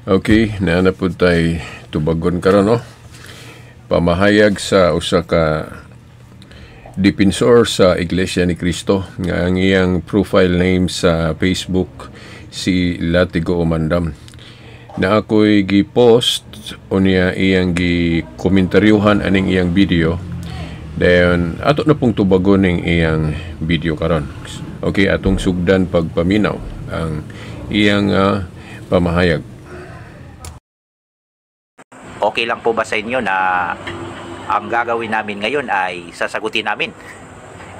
Okay, naana po tayo tubagon karon no. Pamahayag sa usa ka dipensor sa Iglesia ni Cristo nga ang iyang profile name sa Facebook si Latigo Umandam. Na ako'y gi-post o niya iyang gi-komentaryuhan aning iyang video. Dayon ato na pong tubagon ning iyang video karon. Okay, atong sugdan pagpaminaw ang iyang pamahayag. Okay lang po ba sa inyo na ang gagawin namin ngayon ay sasagutin namin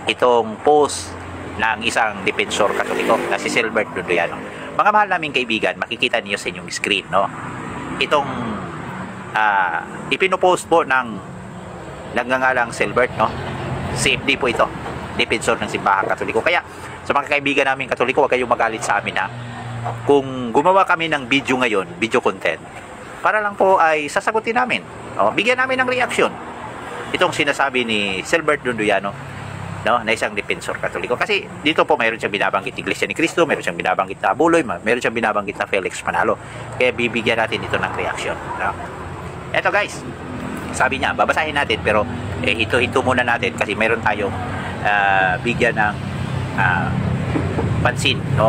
itong post ng isang dipensor katoliko na si Silbert Dunduyano. Mga mahal naming kaibigan, makikita niyo sa inyong screen, no? Itong ipinopost po ng nagngangalang Silbert, no? CFD po ito, dipensor ng simbahan katoliko. Kaya sa mga kaibigan namin katoliko, huwag kayong magalit sa amin, ha? Kung gumawa kami ng video ngayon, video content, para lang po ay sasagutin namin. O, bigyan namin ng reaction itong sinasabi ni Silbert Dunduyano, no, na isang dipensor katoliko. Kasi dito po mayroon siyang binabanggit Iglesia ni Cristo, mayroon siyang binabanggit na Abuloy, mayroon siyang binabanggit na Felix Manalo. Kaya bibigyan natin ito ng reaction, no? Eto guys, sabi niya, babasahin natin pero ito muna natin kasi mayroon tayong bigyan ng pansin o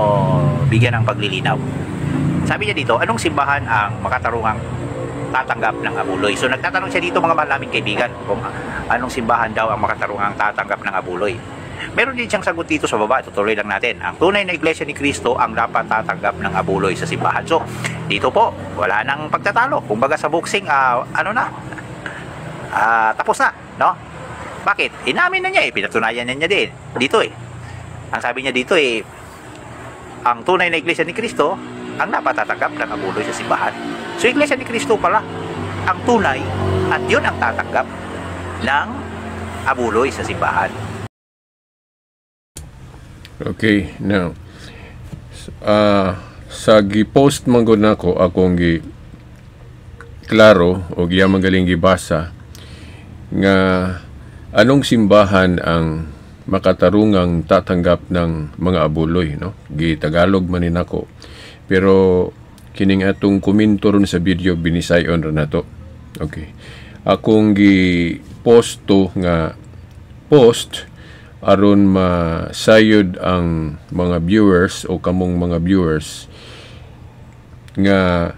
bigyan ng paglilinaw. Sabi niya dito, anong simbahan ang makatarungang tatanggap ng abuloy? So nagtatanong siya dito mga mahal naming kaibigan kung anong simbahan daw ang makatarungang tatanggap ng abuloy. Meron din siyang sagot dito sa baba, tutuloy lang natin. Ang tunay na Iglesia ni Cristo ang dapat tatanggap ng abuloy sa simbahan. So dito po, wala nang pagtatalo. Kumbaga sa boxing, tapos na, no? Bakit? Inamin na niya pinatunayan na niya din. Dito ang sabi niya dito ang tunay na Iglesia ni Cristo ang dapat tatanggap ng abuloy sa simbahan. So, Iglesia ni Cristo pala ang tunay at yun ang tatanggap ng abuloy sa simbahan. Okay, now, sa gi-post man gud nako akong klaro o giya magaling gibasa nga anong simbahan ang makatarungang tatanggap ng mga abuloy, no? Gi-Tagalog man ni nako. Pero kining atong komento ron sa video binisayon ron nato. Okay. Akong gi-post to nga post aron masayod ang mga viewers o kamong mga viewers nga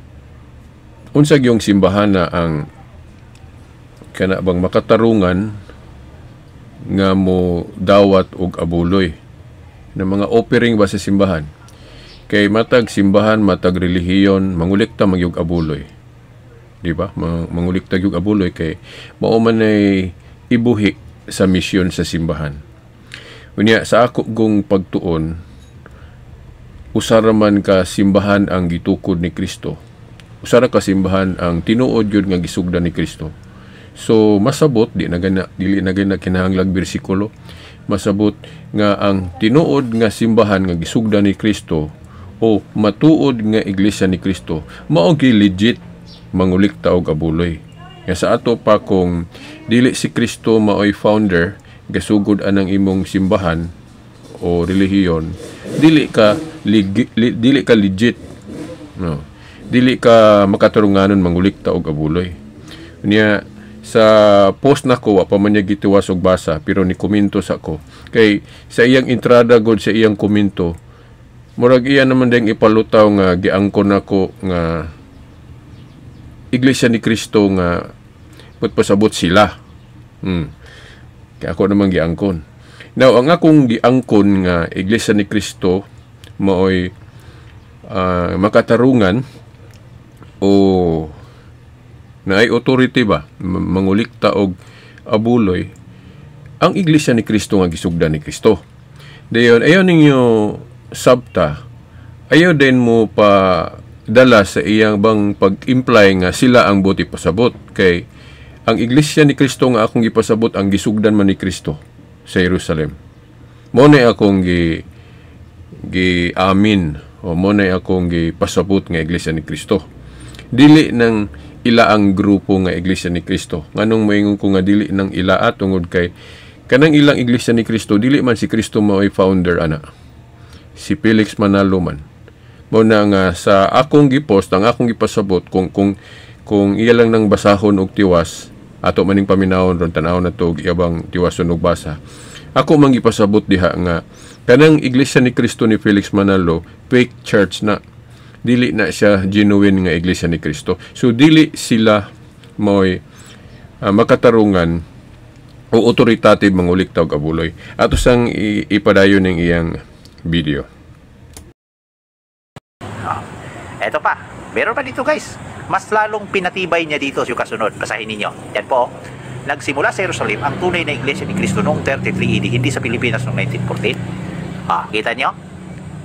unsag yung simbahan na ang kana bang makatarungan nga mo dawat og abuloy na mga offering ba sa simbahan. Kay matag simbahan, matag relihiyon, mangulikta magyug abuloy. Di ba? Mangulikta gyug abuloy kay mao man ay ibuhi sa misyon sa simbahan. Unya sa ako gong pagtuon, usara man ka simbahan ang gitukod ni Kristo. Usara ka simbahan ang tinuod yun nga gisugdan ni Kristo. So masabot dili na gana kinahanglag bersikulo. Masabot nga ang tinuod nga simbahan nga gisugdan ni Kristo o matuod nga Iglesia ni Cristo mao gi legit mangulikta og abuloy. Nga sa ato pa kung dili si Cristo maoy founder gasugod anang imong simbahan o relihiyon, dili ka legit, no. Dili ka makatarunganon mangulikta og abuloy. Unya sa post nako wa pa man niya gitiwas og basa pero ni komento sa ko kay sa iyang entrada god sa iyang komento murag iya naman ding ipalutaw nga giangkon nako nga Iglesia ni Cristo nga pagpasabot sila. Kaya ako naman giangkon. Now, ang akong giangkon nga Iglesia ni Cristo maoy makatarungan o na ay authority ba mangulikta og abuloy ang Iglesia ni Cristo nga gisugdan ni Cristo. Dayon ayon ninyo sabta, ayaw din mo pa dala sa iyang bang pag-imply nga sila ang buti pasabot. Kay ang Iglesia ni Cristo nga akong gipasabot ang gisugdan man ni Cristo sa Jerusalem. Mo na akong gi-amin o mo na akong gipasabot nga Iglesia ni Cristo. Dili ng ila ang grupo nga Iglesia ni Cristo. Nganong moingon ko nga dili ng ila tungod kay kanang ilang Iglesia ni Cristo dili man si Cristo mao'y founder ana. Si Felix Manalo man. Mo na nga sa akong gipost, ang akong gipasabot kung iya lang nang basahon og tiwas, ato maning paminawon ron tan-aw na to iyabang tiwason og basa. Ako man gipasabot diha nga kanang Iglesia ni Cristo ni Felix Manalo fake church na, dili na siya genuine nga Iglesia ni Cristo. So dili sila moy makatarungan o authoritative mangulik tawag abuloy. Ato sang ipadayon ning iyang video. Eto pa, meron pa dito guys. Mas lalong pinatibay niya dito yung kasunod. Basahin ninyo. Yan po. Nagsimula sa Jerusalem ang tunay na Iglesia ni Cristo noong 33 AD, hindi sa Pilipinas noong 1914. Kita nyo?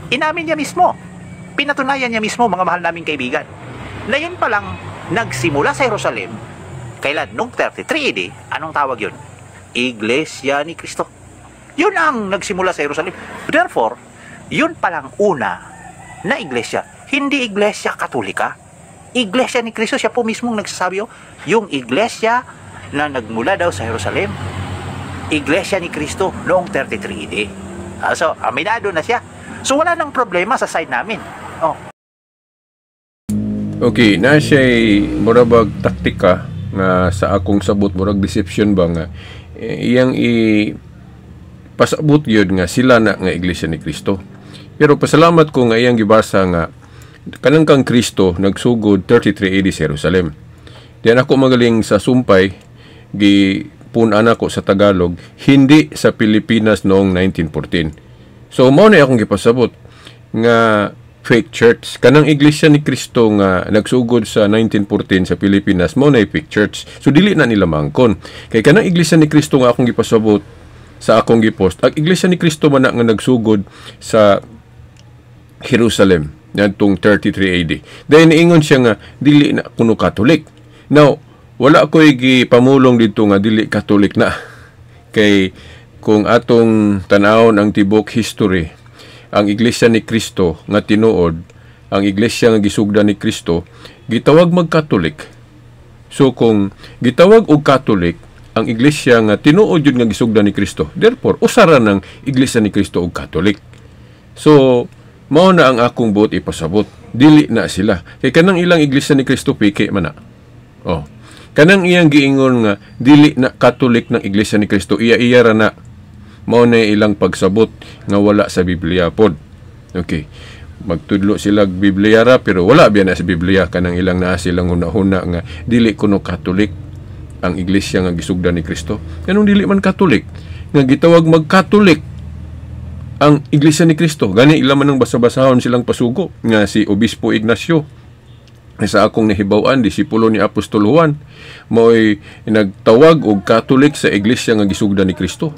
Inamin niya mismo. Pinatunayan niya mismo, mga mahal naming kaibigan. Na yun palang nagsimula sa Jerusalem, kailan? Noong 33 AD. Anong tawag yun? Iglesia ni Cristo. Yun ang nagsimula sa Jerusalem. Therefore, yun palang una na iglesia. Hindi iglesia katolika. Iglesia ni Cristo. Siya po mismong nagsasabi, yung iglesia na nagmula daw sa Jerusalem. Iglesia ni Cristo noong 33 AD. So, aminado na siya. So, wala nang problema sa side namin. Okay, na siya'y murabag taktika nga sa akong sabot, murag deception ba nga iyang pasabot yun nga sila na nga Iglesia ni Cristo. Pero pasalamat ko nga iyang gibasa nga kanang kang Kristo nagsugod 33 AD sa Jerusalem. Diyan ako magaling sa sumpay gipunan ako sa Tagalog, hindi sa Pilipinas noong 1914. So mao na akong gipasabot nga fake church. Kanang Iglesia ni Cristo nga nagsugod sa 1914 sa Pilipinas, mo na fake church. So dili na nila mangkon. Kay kanang Iglesia ni Cristo nga akong gipasabot sa akong gipost, ang Iglesia ni Cristo man na nga nagsugod sa Jerusalem ngadtong 33 AD. Dahil niingon siya nga dili na kuno Katolik. Now, wala ko'y gipamulong dito nga dili Katolik na. Kay kung atong tanawon ang tibok history, ang Iglesia ni Cristo nga tinuod, ang Iglesia nga gisugdan ni Cristo, gitawag mag-Katolik. So kung gitawag og Katolik, ang Iglesia nga tinuod yun nga gisugdan ni Cristo, therefore, usara ng Iglesia ni Cristo og Katolik. So, mao na ang akong buot ipasabot. Dili na sila. Kay kanang ilang Iglesia ni Cristo, piki man na. Kanang iyang giingon nga, dili na Katolik ng Iglesia ni Cristo, iya ra na. Mao na ilang pagsabot nga wala sa Biblia pod. Okay. Magtudlo sila Biblia ra pero wala biya na sa Biblia. Kanang ilang naa silang huna-huna nga dili kuno Katolik ang iglesia nga gisugdan ni Kristo. Kanang dili man Katolik nga gitawag mag-Katolik ang iglesia ni Kristo. Gani ila man ang basa-basahon silang pasugo nga si Obispo Ignacio sa akong nahibaw-an, disipulo ni Apostol Juan, mo'y nagtawag og Katolik sa iglesia nga gisugdan ni Kristo.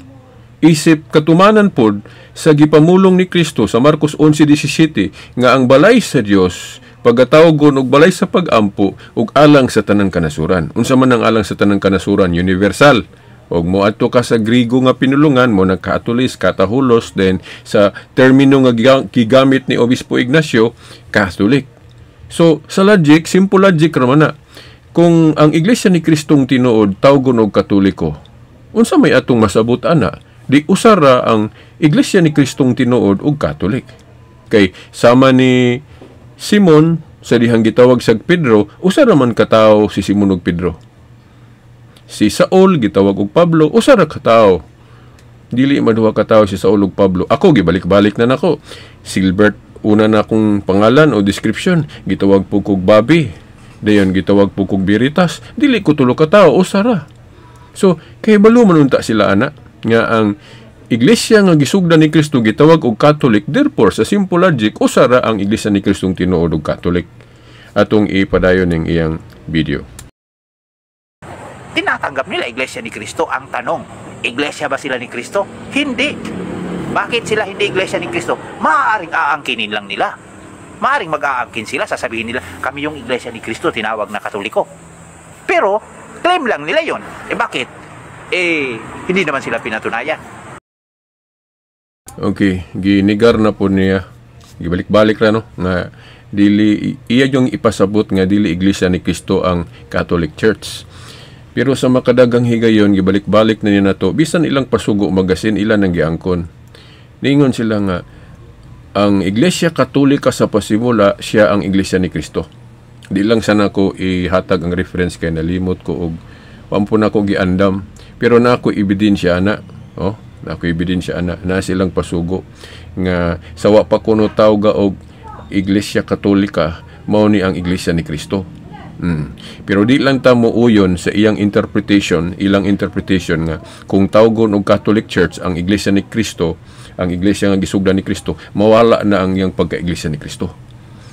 Isip katumanan pod sa gipamulong ni Kristo sa Marcos 11:17 nga ang balay sa Dios pagatawgon og balay sa pag-ampo ug alang sa tanang kanasuran. Unsa man ang alang sa tanang kanasuran? Universal. Og moadto ka sa Griego nga pinulungan mo nagka-Katolis, katahulos, then sa termino nga gigamit ni Obispo Ignacio, Catholic. So sa logic, simple logic raman na. Kung ang Iglesia ni Kristong tinuod tawgon og Katoliko, unsa may atong masabot ana? Di usara ang Iglesia ni Kristong tinuod og Katolik. Kay sama ni Simon sa dihang gitawag sa Pedro, usara man katawo si Simon ug Pedro. Si Saul gitawag og Pablo, usara katawo. Dili maduha katawo si Saul ug Pablo. Ako gibalik-balik na nako. Silbert una na akong pangalan o description, gitawag po kog Bobby. Dayon gitawag po kog Veritas. Dili ko tulo katawo, usara. So kay balo man unta sila ana nga ang iglesia nga gisugdan ni Kristo gitawag og Katolik, therefore sa simple logic usara ang iglesia ni Kristong tinuod og Katolik. Atong ipadayon ning iyang video. Tinatanggap nila iglesia ni Kristo. Ang tanong, iglesia ba sila ni Kristo? Hindi. Bakit sila hindi iglesia ni Kristo? Maaaring aangkinin lang nila. Maaaring mag-aangkin sila, sasabihin nila kami yung iglesia ni Kristo, tinawag na Katoliko. Pero claim lang nila yon. Bakit? Hindi naman sila pinatunayan. Okay, ginigar na po niya. Gibalik-balik ra no nga dili iya yung ipasabot nga dili iglesia ni Kristo ang Catholic Church. Pero sa makadagang higayon gibalik-balik na niya nato bisan ilang pasugo magasin ilan ang giangkon. Ningon sila nga ang Iglesia Katolika sa pasimula, siya ang Iglesia ni Kristo. Di lang sana ko ihatag ang reference kay nalimot ko og wampo na ko giandam. Pero na ako ebidensya ana, na ako ebidensya ana na silang pasugo nga sawa pa kuno tawga og Iglesia Katolika mao ni ang Iglesia ni Kristo. Pero di lang ta mo uyon sa ilang interpretation nga kung tawgon og Catholic Church ang Iglesia ni Kristo, ang iglesia nga gisugdan ni Kristo, mawala na ang iyang pagka-iglesia ni Kristo.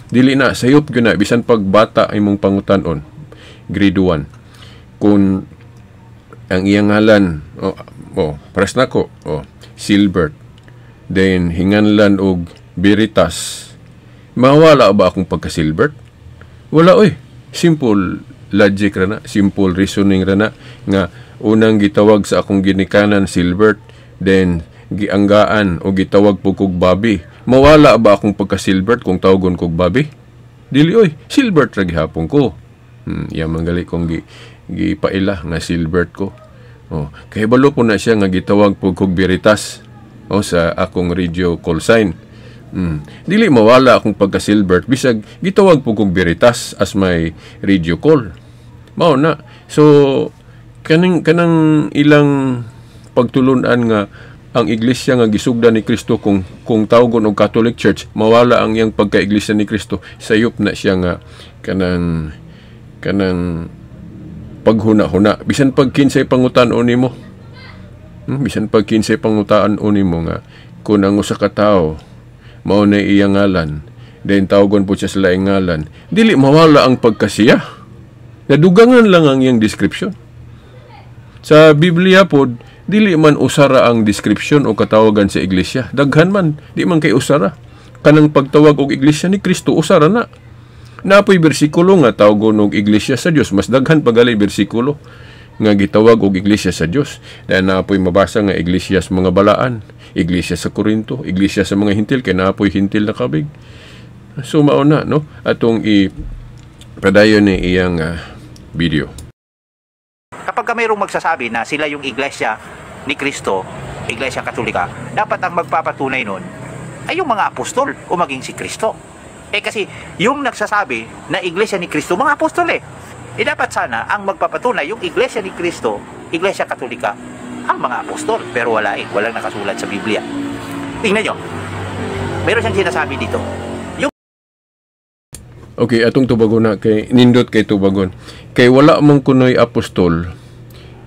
Dili na sayop gyud na bisan pagbata imong pangutan-on grade 1 kung ang iyang ngalan pares nako Silbert, then hinganlan og Veritas, mawala ba akong pagka-Silbert? Wala oy. Simple logic ra na, simple reasoning ra na nga unang gitawag sa akong ginikanan Silbert, then gianggaan o gitawag po kog Bobby. Mawala ba akong pagka-Silbert kung tawgon kog Bobby? Dili oy, Silbert ra gihapon ko. Yaman gali kong gipaila nga Silbert ko. Kahibalo po na siya nga gitawag po kog Veritas sa akong radio call sign. Dili mawala akong pagka-Silbert bisag gitawag po kog Veritas as my radio call. Mao na. So kanang ilang pagtulunan nga ang iglesia nga gisugdan ni Kristo kung tawgon og Catholic Church, mawala ang iyang pagka-iglesia ni Kristo, sayop na siya nga kanang paghuna-huna. Bisan pag kinsay pangutan-on nimo. Bisan pag kinsay pangutaan-on nimo nga kung ang usa ka tawo mao na iyang ngalan, then tawgon po siya sa laing ngalan, dili mawala ang pagkasiya. Nadugangan lang ang iyang description. Sa Biblia pod dili man usara ang description o katawagan sa iglesia. Daghan man, di man kay usara. Kanang pagtawag og iglesia ni Kristo, usara na. Napoy bersikulo nga tawgon og iglesia sa Dios, mas daghan pagali bersikulo nga gitawag og iglesia sa Dios. Dahil napoy mabasa nga iglesia sa mga balaan, iglesia sa Korinto, iglesia sa mga hintil, kay napoy hintil na kabig. So mao na, no? Atong padayon ni iyang video. Kapag mayroong magsasabi na sila yung iglesia ni Kristo, iglesia Katolika, dapat ang magpapatunay nun ay yung mga apostol o maging si Kristo. Kasi yung nagsasabi na iglesia ni Kristo, mga apostol dapat sana ang magpapatunay yung iglesia ni Kristo, iglesia Katolika, ang mga apostol. Pero walang nakasulat sa Biblia. Tingnan nyo, meron siyang sinasabi dito. Okay, atong tubagon na kay nindot kay tubagon. Kay wala mong kunoy apostol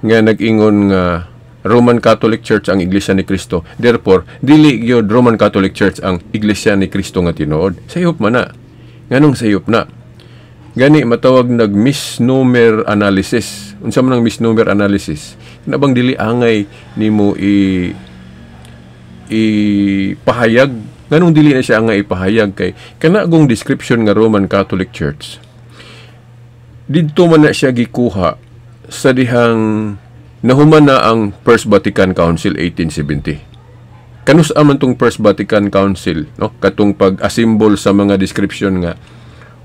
nga nag-ingon nga Roman Catholic Church ang Iglesia ni Kristo. Therefore, dili gyud Roman Catholic Church ang Iglesia ni Kristo nga tinuod. Sayop man na. Nganong sayop na? Gani matawag nag misnomer analysis. Unsa man ang misnomer analysis? Kinabang dili angay nimo pahayag. Nganong dili na siya nga ipahayag kay kanagong description nga Roman Catholic Church. Didto man na siya gikuha sa dihang nahuman na ang First Vatican Council 1870. Kanus aman tong First Vatican Council, no? Katong pag-assemble sa mga description nga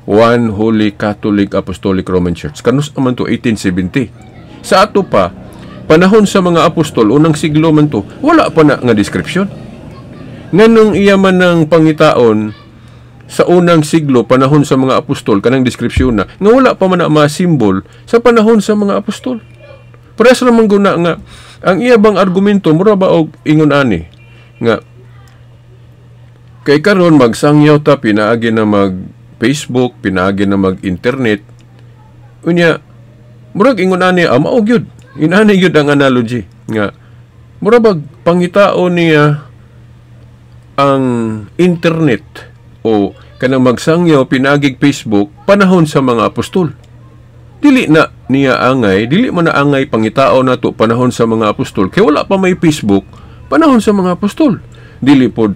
One Holy Catholic Apostolic Roman Church. Kanus aman to 1870. Sa ato pa panahon sa mga apostol unang siglo man to, wala pa na nga description. Nganong iya man ng pangitaon sa unang siglo, panahon sa mga apostol, kanang deskripsyon na, nga wala pa man na ma-symbol sa panahon sa mga apostol. Pares naman guna nga, ang iya bang argumento, mura ba og ingon ani, nga, kay karon magsangyaw ta, pinaagi na mag-Facebook, pinaagi na mag-internet, unya, murag ingon ani, maog yun. Inani yun ang analogy, nga, mura ba pangitaon niya, ang internet o kanang magsangyaw pinagig Facebook panahon sa mga apostol. Dili na niya angay, dili man na angay pangitao nato panahon sa mga apostol kay wala pa may Facebook panahon sa mga apostol. Dili pod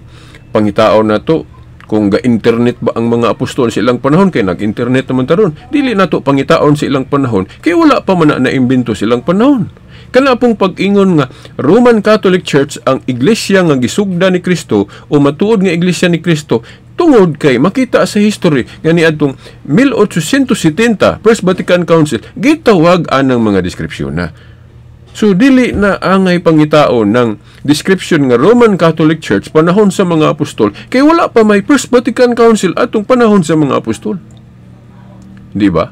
pangitao nato kung ga-internet ba ang mga apostol sa ilang panahon kay nag-internet naman taron. Dili nato pangitaon sa ilang panahon kay wala pa man na imbento silang panahon. Kana pong pag-ingon nga Roman Catholic Church ang iglesia nga gisugda ni Kristo o matuod nga iglesia ni Kristo tungod kay makita sa history nga niadtong 1870 First Vatican Council gitawag anang mga deskripsyon na. So dili na angay pangitaon ng description nga Roman Catholic Church panahon sa mga apostol kay wala pa may First Vatican Council atong panahon sa mga apostol. Di ba?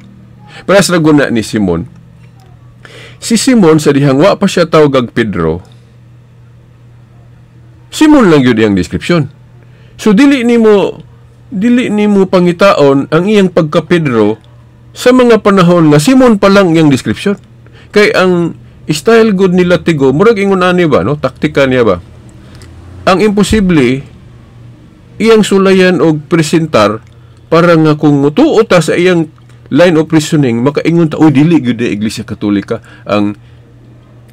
Paras ra guna ni Simon. Si Simon sa dihang wa pa siya tawag Pedro. Simon lang yun ang description. So dili nimo pangitaon ang iyang pagka Pedro sa mga panahon nga Simon pa lang iyang description. Kay ang style good nila tigo, murag ingon ani ba, no? Taktika niya ba? Ang imposible iyang sulayan og presentar para nga kung mutuo ta sa iyang line of reasoning, makaingon ta, dili gyud na Iglesia Katolika ang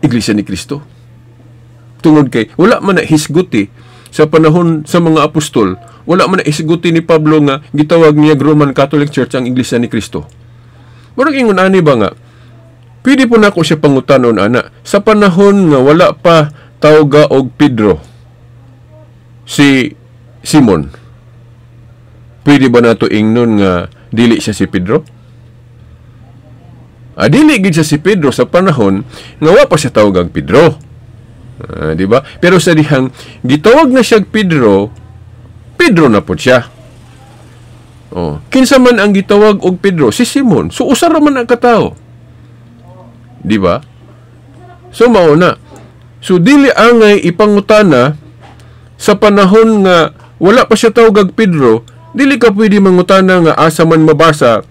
Iglesia ni Kristo. Tungod kay wala man na hisguti sa panahon sa mga apostol, wala man na hisguti ni Pablo nga gitawag niya Roman Catholic Church ang Iglesia ni Kristo. Murag ingon ani ba nga, pwede po na ako siya pangutanon ana, sa panahon nga wala pa tawga og Pedro, si Simon, pwede ba nato ingnon nga dili siya si Pedro? Dili gid siya si Pedro sa panahon nga wala pa siya tawag ang Pedro. Di ba? Pero sa dihang gitawag na siya Pedro, Pedro na po siya. Kinsa man ang gitawag og Pedro, si Simon. So usa ra man ang katao. Di ba? So mao na. So dili angay ipangutana sa panahon nga wala pa siya tawag og Pedro, dili ka pwede mangutana nga asa man mabasa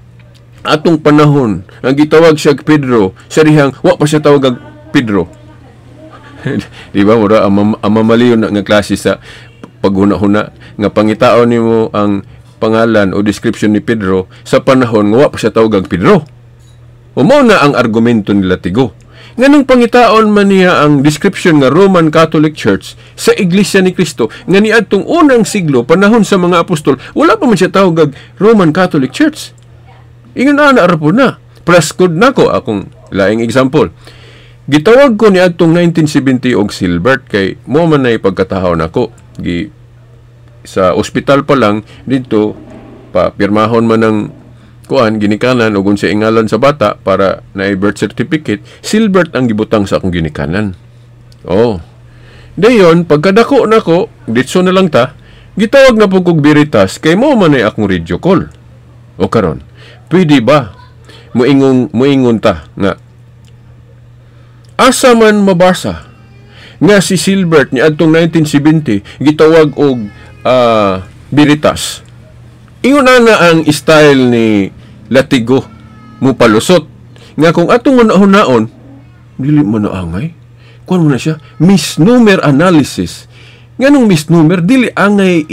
atong panahon ang gitawag siya Pedro, sa dihang wa pa siya tawag og Pedro. Di ba, mura ang mamaliyon nga klase sa paghuna-huna nga pangitaon nimo ang pangalan o description ni Pedro sa panahon nga wa pa siya tawag Pedro. Mao na ang argumento nila tigo. Nganong pangitaon man niya ang description nga Roman Catholic Church sa Iglesia ni Kristo nga niadtong unang siglo panahon sa mga apostol, wala pa man siya tawag Roman Catholic Church. Ingon na arapod na. Praskod nako akong laing example. Gitawag ko ni atong 1970 og Silbert kay mo man nay pagkatahaw nako. Sa ospital pa lang dito pa pirmahon man ng kuan ginikanan ug unsa ingalan sa bata para na birth certificate, Silbert ang gibutang sa akong ginikanan. Dayon pagkadako nako, ditso na lang ta, gitawag na pug og Veritas kay mo man ay akong radio call. O karon, pwede ba moingon ta nga asa man mabasa nga si Silbert ni adtong 1970 gitawag og Veritas. Ingon na ang style ni Latigo mo palusot nga kung atong hunaon dili man naangay. Kuan mo na siya misnomer analysis. Nganong misnomer dili angay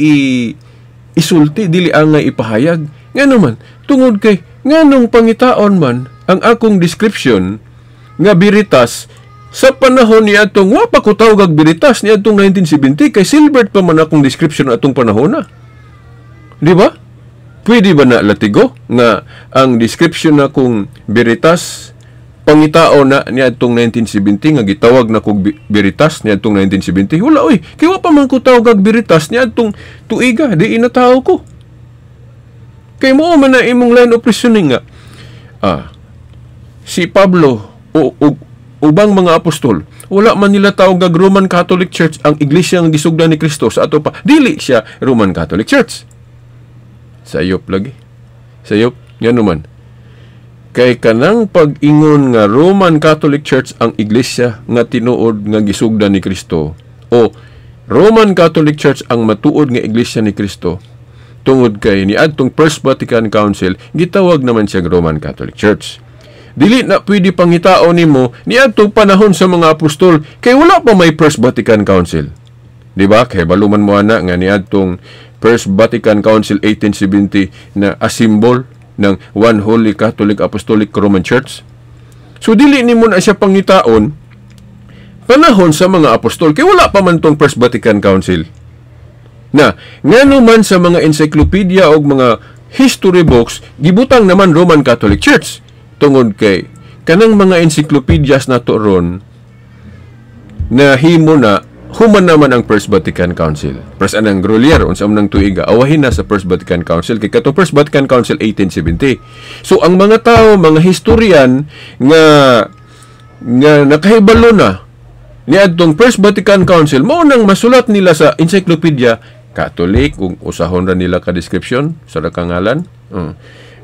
isulti, dili angay ipahayag. Ngano man tungod kay nganong pangitaon man ang akong description nga Veritas sa panahon ni atong wa pa ko tawag Veritas ni atong 1970 kay Silbert pa man akong description atong panahon na. Di ba? Pwede ba na Latigo nga ang description na kung Veritas pangitao na ni atong 1970 nga gitawag na kog Veritas ni atong 1970? Wala oy, kay wa pa man ko tawag Veritas ni atong tuiga, di inataw ko. Kay mo man na imong line of reasoning nga. Si Pablo o ubang mga apostol, wala man nila tawag ang Roman Catholic Church ang iglesia nga gisugdan ni Kristo sa ato pa. Dili siya Roman Catholic Church. Sayop lagi. Sayop. Yan naman. Kay kanang pag-ingon nga Roman Catholic Church ang iglesia nga tinuod nga gisugdan ni Kristo o Roman Catholic Church ang matuod nga iglesia ni Kristo, tungod kay niadtong First Vatican Council gitawag naman siya Roman Catholic Church. Dili na pwede pangitaon nimo niadtong panahon sa mga apostol kay wala pa may First Vatican Council. Di ba? Kay baluman mo ana nga niadtong First Vatican Council 1870 na a symbol ng One Holy Catholic Apostolic Roman Church. So dili nimo na siya pangitaon panahon sa mga apostol kay wala pa man tong First Vatican Council. Na ngano man sa mga encyclopedia o mga history books gibutang naman Roman Catholic Church. Tungod kay kanang mga encyclopedias nato ron na himo na human naman ang First Vatican Council. Pres anang Grolier unsa man nang tuiga awahin na sa First Vatican Council kay kato First Vatican Council 1870. So ang mga tao, mga historian nga nga nakahibalo na niadtong First Vatican Council, mao nang masulat nila sa encyclopedia Catholic, ug usahon ra nila ka description sa kangalan.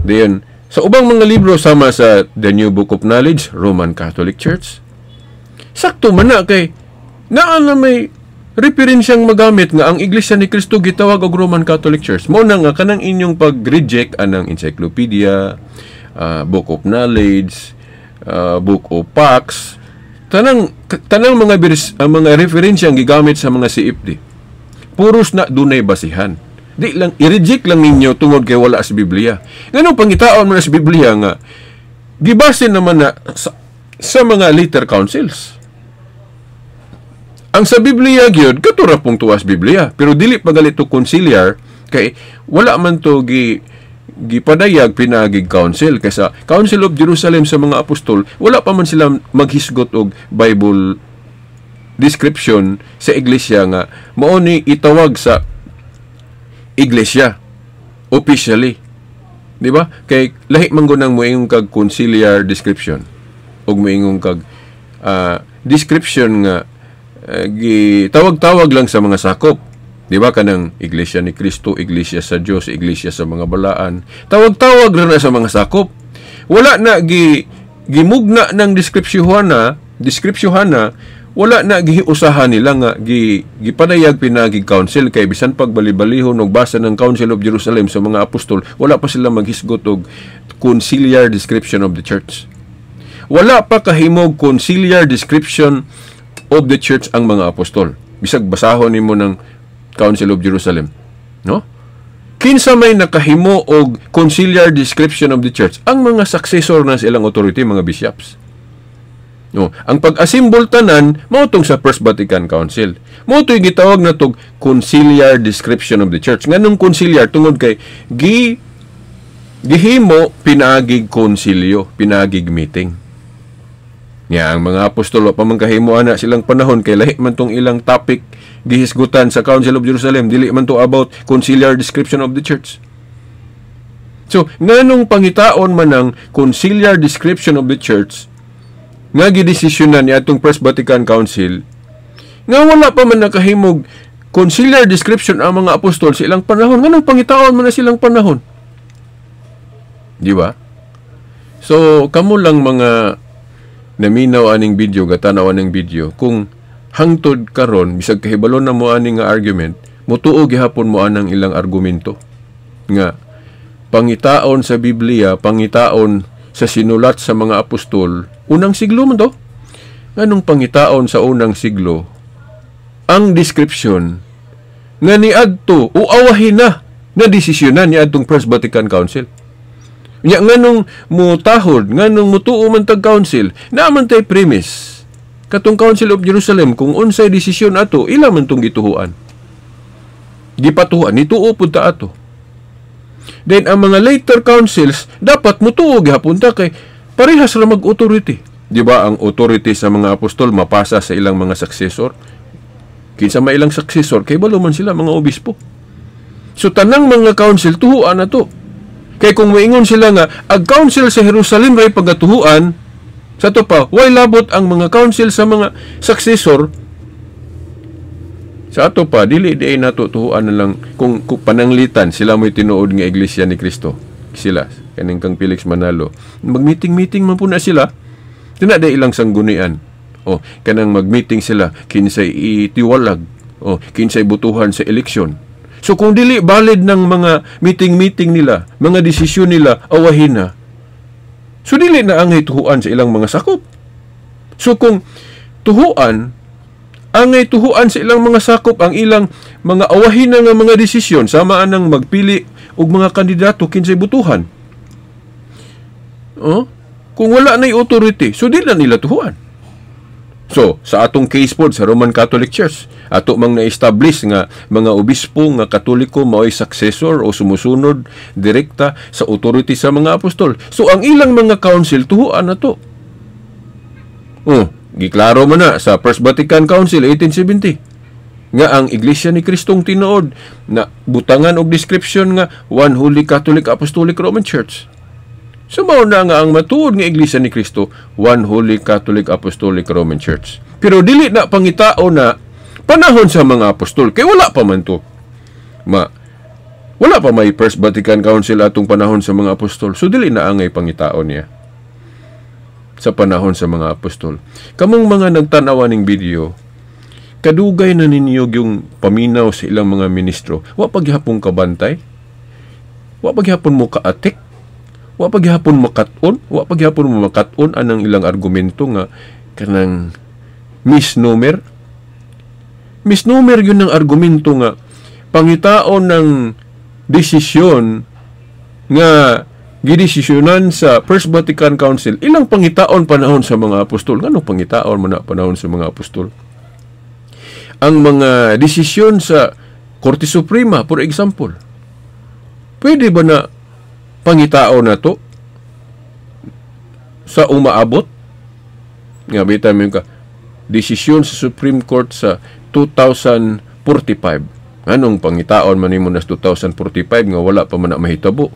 Diyon, sa ubang mga libro sama sa The New Book of Knowledge, Roman Catholic Church. Sakto man na kay naa na may referensyang magamit nga ang Iglesia ni Cristo gitawag og Roman Catholic Church. Mao na nga kanang inyong pag-reject anang encyclopedia, Book of Knowledge, Book of Pax, tanang mga referensyang gigamit sa mga CFD. Puros na dunay basihan. Di lang i-reject lang ninyo tungod kay wala sa Biblia. Nganong pangitaon man sa Biblia nga gibase naman na sa mga later councils. Ang sa Biblia gyud katura pong tuwas Biblia, pero dili pagalit to conciliar kay wala man to gipadayag pinagig council kaysa Council of Jerusalem sa mga apostol, wala pa man sila maghisgot og Bible description sa iglesia nga mao ni itawag sa iglesia officially, di ba? Kay lahi man gud nang moingon kag conciliar description ug moingon kag description nga gitawag-tawag lang sa mga sakop. Di ba kanang Iglesia ni Cristo, Iglesia sa Dios, Iglesia sa mga balaan. Tawag-tawag lang na sa mga sakop. Wala na gimugna ng deskripsyohan na, wala na giusahan nila nga gipadayag pinagig council kay bisan pagbali-balihon og basa ng Council of Jerusalem sa mga apostol, wala pa sila maghisgot og conciliar description of the church. Wala pa kahimog conciliar description of the church ang mga apostol. Bisag basahon nimo ng Council of Jerusalem, no? Kinsa may nakahimo og conciliar description of the church? Ang mga successor na sa ilang authority, mga bishops. No, ang pag-assemble tanan mao tong sa First Vatican Council. Mao to'y gitawag na tog conciliar description of the church. Nganong conciliar tungod kay gihimo pinagig konsilyo, pinagig meeting. Nya ang mga apostol pa man kahimo ana silang panahon kay lahi man tong ilang topic gihisgutan sa Council of Jerusalem, dili man to about conciliar description of the church. So, nganong pangitaon man ang conciliar description of the church nga gidesisyonan ni atong First Vatican Council nga wala pa man nakahimog conciliar description ang mga apostol sa ilang panahon, nganong pangitaon man na silang panahon? Di ba? So, kamo lang mga naminaw aning video, gatanaw aning video, kung hangtod karon bisag kahibalo na mo ani nga argument, mutuo gihapon mo anang ilang argumento nga pangitaon sa Biblia, pangitaon sa sinulat sa mga apostol unang siglo man to. Nganong pangitaon sa unang siglo ang description nga niadto o awahin na desisyonan ni adtong First Vatican Council. Nya nganong mutahod, nganong mutuo man tag council, naman tay premise katong Council of Jerusalem kung unsay desisyon ato, ila man tong gituhuan. Gipatuhuan, nituo pud ta ato. Then ang mga later councils dapat mutuo gihapon ta kay parehas ra mag-authority. Di ba ang authority sa mga apostol mapasa sa ilang mga successor? Kinsa may ilang successor kay balo man sila mga obispo. So tanang mga council tuhuan na to. Kay kung moingon sila nga ang council sa Jerusalem ray pagatuhuan, sa to pa way labot ang mga council sa mga successor. Sa ato pa dili di nato tuhuan na lang kung pananglitan sila mo'y tinuod nga Iglesia ni Cristo. Sila kaning kang Felix Manalo. Mag-meeting man po na sila. Tuna da ilang sanggunian. O kanang mag-meeting sila kinsay itiwalag. O kinsay butuhan sa eleksyon. So kung dili valid ng mga meeting nila, mga desisyon nila, awahin na. So dili na angay tuhuan sa ilang mga sakop. So kung angay tuhuan sa ilang mga sakop ang ilang mga awahin na nga mga desisyon, samaan ng magpili og mga kandidato kinsay butuhan. Kung wala na'y authority, so dili na nila tuhuan. So, sa atong case pod sa Roman Catholic Church, ato mang na-establish nga mga obispo nga Katoliko mao'y successor o sumusunod direkta sa authority sa mga apostol. So, ang ilang mga council tuhuan na to. Giklaro man na sa First Vatican Council 1870 nga ang Iglesia ni Kristong tinuod na butangan og description nga One Holy Catholic Apostolic Roman Church. So mao na nga ang matuod nga Iglesia ni Kristo, one holy Catholic Apostolic Roman Church. Pero dili na pangitao na panahon sa mga apostol, kay wala pa man to. Wala pa may First Vatican Council atong panahon sa mga apostol. So dili na angay pangitao niya sa panahon sa mga apostol. Kamong mga nagtanawa ning video, kadugay na ninyo yung paminaw sa ilang mga ministro. Wa paghapon kabantay, wa paghapon mo kaatik, wa paghapon makaton, wa paghapon mo makaton anang ilang argumento nga kanang misnomer. Misnomer yun ang argumento nga pangitaon ng desisyon nga gidesisyonan sa First Vatican Council, ilang pangitaon panahon sa mga apostol. Ngano pangitaon man na panahon sa mga apostol? Ang mga desisyon sa Korte Suprema, for example, pwede ba na pangitaon na to sa umaabot? Nga, bita mo ka, desisyon sa Supreme Court sa 2045. Anong pangitaon man nimo nas 2045 nga wala pa man na mahitabo?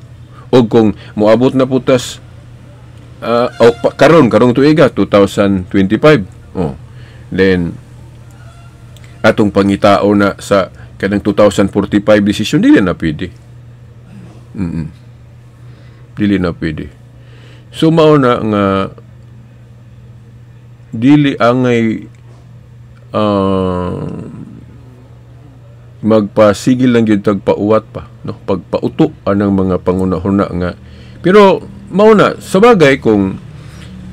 O kung moabot na putas karong tuiga 2025. Then atong pangitao na sa kanang 2045 decision dili na pwede. Dili na pwede. So mao na nga dili angay magpasigil lang gyud tag pauwat pa, no, pagpauto anang mga pangunahuna nga. Pero mao na sa bagay kung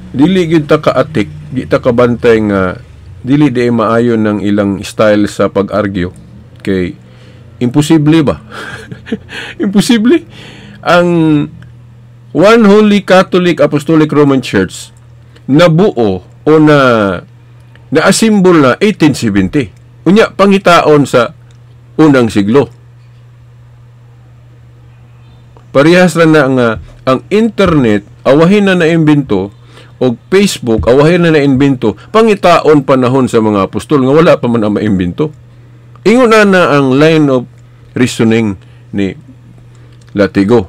dili gyud ta kaatik, di ta kabantay nga dili di maayon ng ilang style sa pag-argue, kay imposible ba? Imposible ang One Holy Catholic Apostolic Roman Church nabuo o na-assemble na 1870. Unya pangitaon sa unang siglo. Parehas ra na nga ang internet awahin na naimbento o Facebook awahin na naimbento pangitaon panahon sa mga apostol nga wala pa man ang maimbento. Ingon na ang line of reasoning ni Latigo.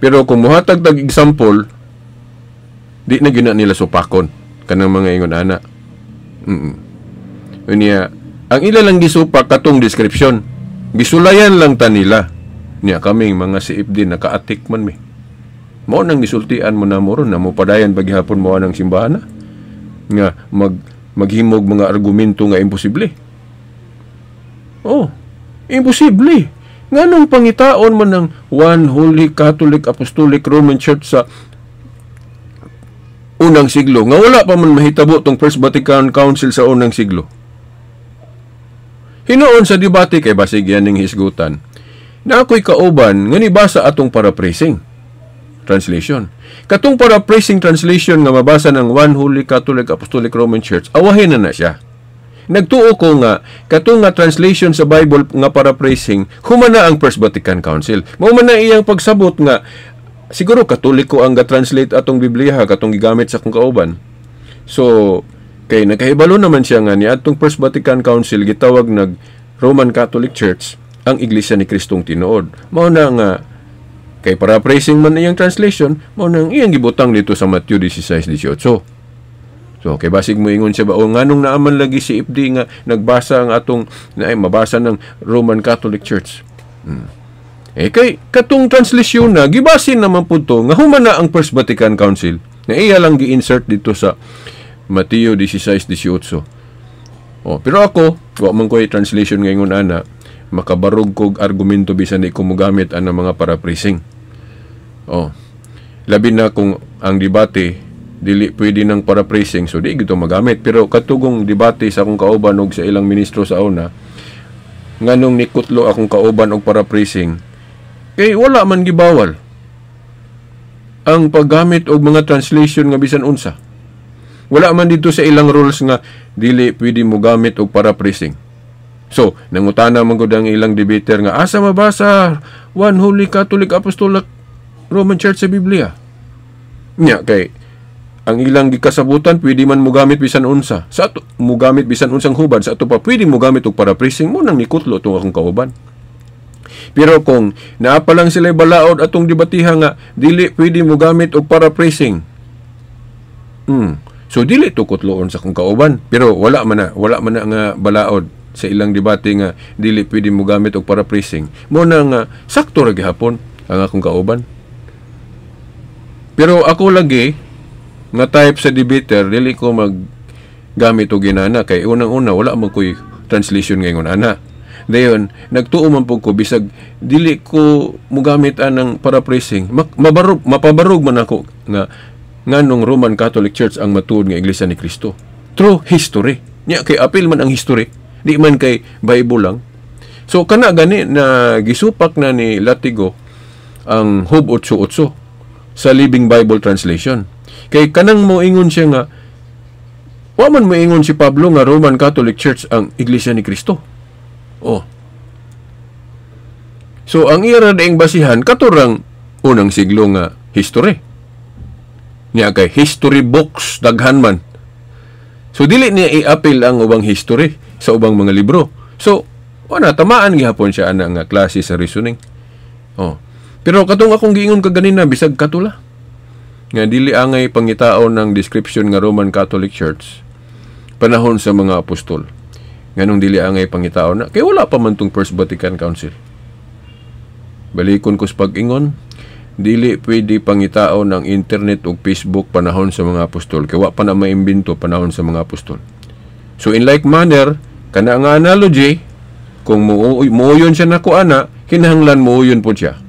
Pero kung muhatag tag example, di na gina nila supakon kanang mga ingon ana. Unya ang ila lang gisupak katong description. Gisulayan lang ta nila. Niya kaming mga CFD nakaatik man mi. Mao nang gisultian mo na mo ron na mo padayan paghapon mo anang simbahan nga maghimog mga argumento nga imposible. Imposible. Nganong pangitaon man ng One Holy Catholic Apostolic Roman Church sa unang siglo nga wala pa man mahitabo tong First Vatican Council sa unang siglo. Hinoon sa debate kay basig yan ning hisgutan na ako'y kauban nga nibasa atong paraphrasing translation. Katong paraphrasing translation nga mabasa ng One Holy Catholic Apostolic Roman Church, awahin na siya. Nagtuo ko nga katong nga translation sa Bible nga paraphrasing humana ang First Vatican Council. Mao man na iyang pagsabot nga siguro Katoliko ang ga-translate atong Biblia katong gigamit sa akong kauban. So kay nakahibalo naman siya nga ni atong First Vatican Council gitawag nag Roman Catholic Church ang Iglesia ni Kristong tinuod. Mao na nga kay paraphrasing man iyang translation, mao nang iyang gibutang dito sa Matthew 16:18. So kay basig mo ingon siya ba o nganong naaman lagi si FD nga nagbasa ang atong mabasa ng Roman Catholic Church. Kay katong translation na gibasin naman pud to nga humana ang First Vatican Council. Na iya lang gi-insert dito sa Mateo 16:18. Pero ako, wa man ko'y translation ngayon ana, makabarog kog argumento bisan di ko mogamit ang mga paraphrasing. Labi na kung ang debate dili pwede ng paraphrasing, so di gito magamit. Pero katugong debate sa akong kauban og sa ilang ministro sa una, nganong nikutlo akong kauban og paraphrasing, kay wala man gibawal ang paggamit og mga translation nga bisan unsa. Wala man dito sa ilang rules nga dili pwede mo gamit og paraphrasing. So, nangutana man gud ang ilang debater nga asa mabasa One Holy Catholic Apostolic Roman Church sa Biblia. Nya kay ang ilang gikasabutan pwede man mo gamit bisan unsa. Sa ato mo gamit bisan unsang hubad, sa ato pa pwede mo gamit og paraphrasing mo nang nikutlo tong akong kauban. Pero kung naa pa lang sila balaod atong dibatiha nga dili pwede mo gamit og paraphrasing. So dili to kutloon sa kung kauban, pero wala man na nga balaod sa ilang debate nga dili pwede mo gamit og paraphrasing. Mo na nga sakto ra gihapon ang akong kauban. Pero ako lagi nga type sa debater, dili ko gamit og ginana kay unang-una wala man koy translation ngayon ana. Dayon nagtuo man pug ko bisag dili ko mogamit anang paraphrasing. Mapabarog man ako nga nganong Roman Catholic Church ang matuod nga Iglesia ni Cristo. True history. Nya kay apil man ang history, di man kay Bible lang. So kana gani na gisupak na ni Latigo ang Job 8:8 sa Living Bible Translation. Kay kanang moingon siya nga wa man moingon si Pablo nga Roman Catholic Church ang Iglesia ni Cristo. So ang ira daing basihan katurang unang siglo nga history. Nya kay history books daghan man. So dili niya i-appeal ang ubang history sa ubang mga libro. So wala tamaan gihapon siya ana nga klase sa reasoning. Pero katong akong giingon kaganina bisag katula nga dili angay pangitaon ng description nga Roman Catholic Church panahon sa mga apostol. Nganong dili angay pangitaon na kay wala pa man tong First Vatican Council. Balikon ko sa pag-ingon, dili pwede pangitaon ng internet o Facebook panahon sa mga apostol kay wa pa na maimbento panahon sa mga apostol. So in like manner, kana nga analogy, kung muuyon siya nako ana, kinahanglan muuyon po siya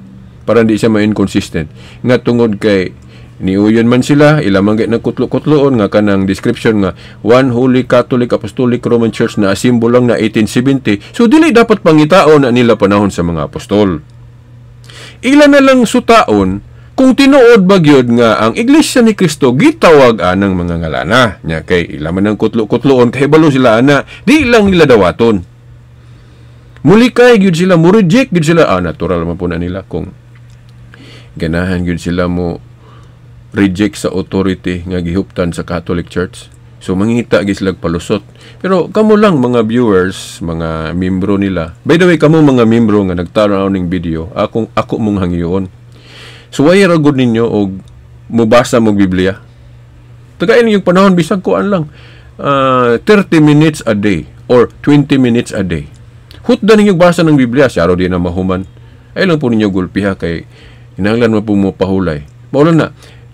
para hindi siya ma-inconsistent. Nga tungod kay niuyon man sila, ilamang ng kutlo-kutloon nga kanang description nga One Holy Catholic Apostolic Roman Church na asimbol lang na 1870. So dili dapat pangitaon na nila panahon sa mga apostol. Ilan na lang sutaon kung tinuod bagyod nga ang Iglesia ni Cristo gitawag anang mga ngalana. Nya kay ilaman ng kutlo-kutloon kay balo sila ana, di lang nila dawaton. Muli kay gyud sila mo reject gyud sila natural man po na nila kung ganahan gyud sila mo reject sa authority nga gihuptan sa Catholic Church. So mangita gyud sila palusot. Pero kamo lang mga viewers, mga membro nila. By the way, kamo mga membro nga nagtanaw ning video, ako mong hangyoon. So why ra gud ninyo og mubasa mo Biblia? Tagayin yung panahon bisag kuan lang. 30 minutes a day or 20 minutes a day. Hutda ninyo basa ng Biblia, siyaro di na mahuman. Ay lang po ninyo gulpiha kay hinanglan mo po mo pahulay. Maulan na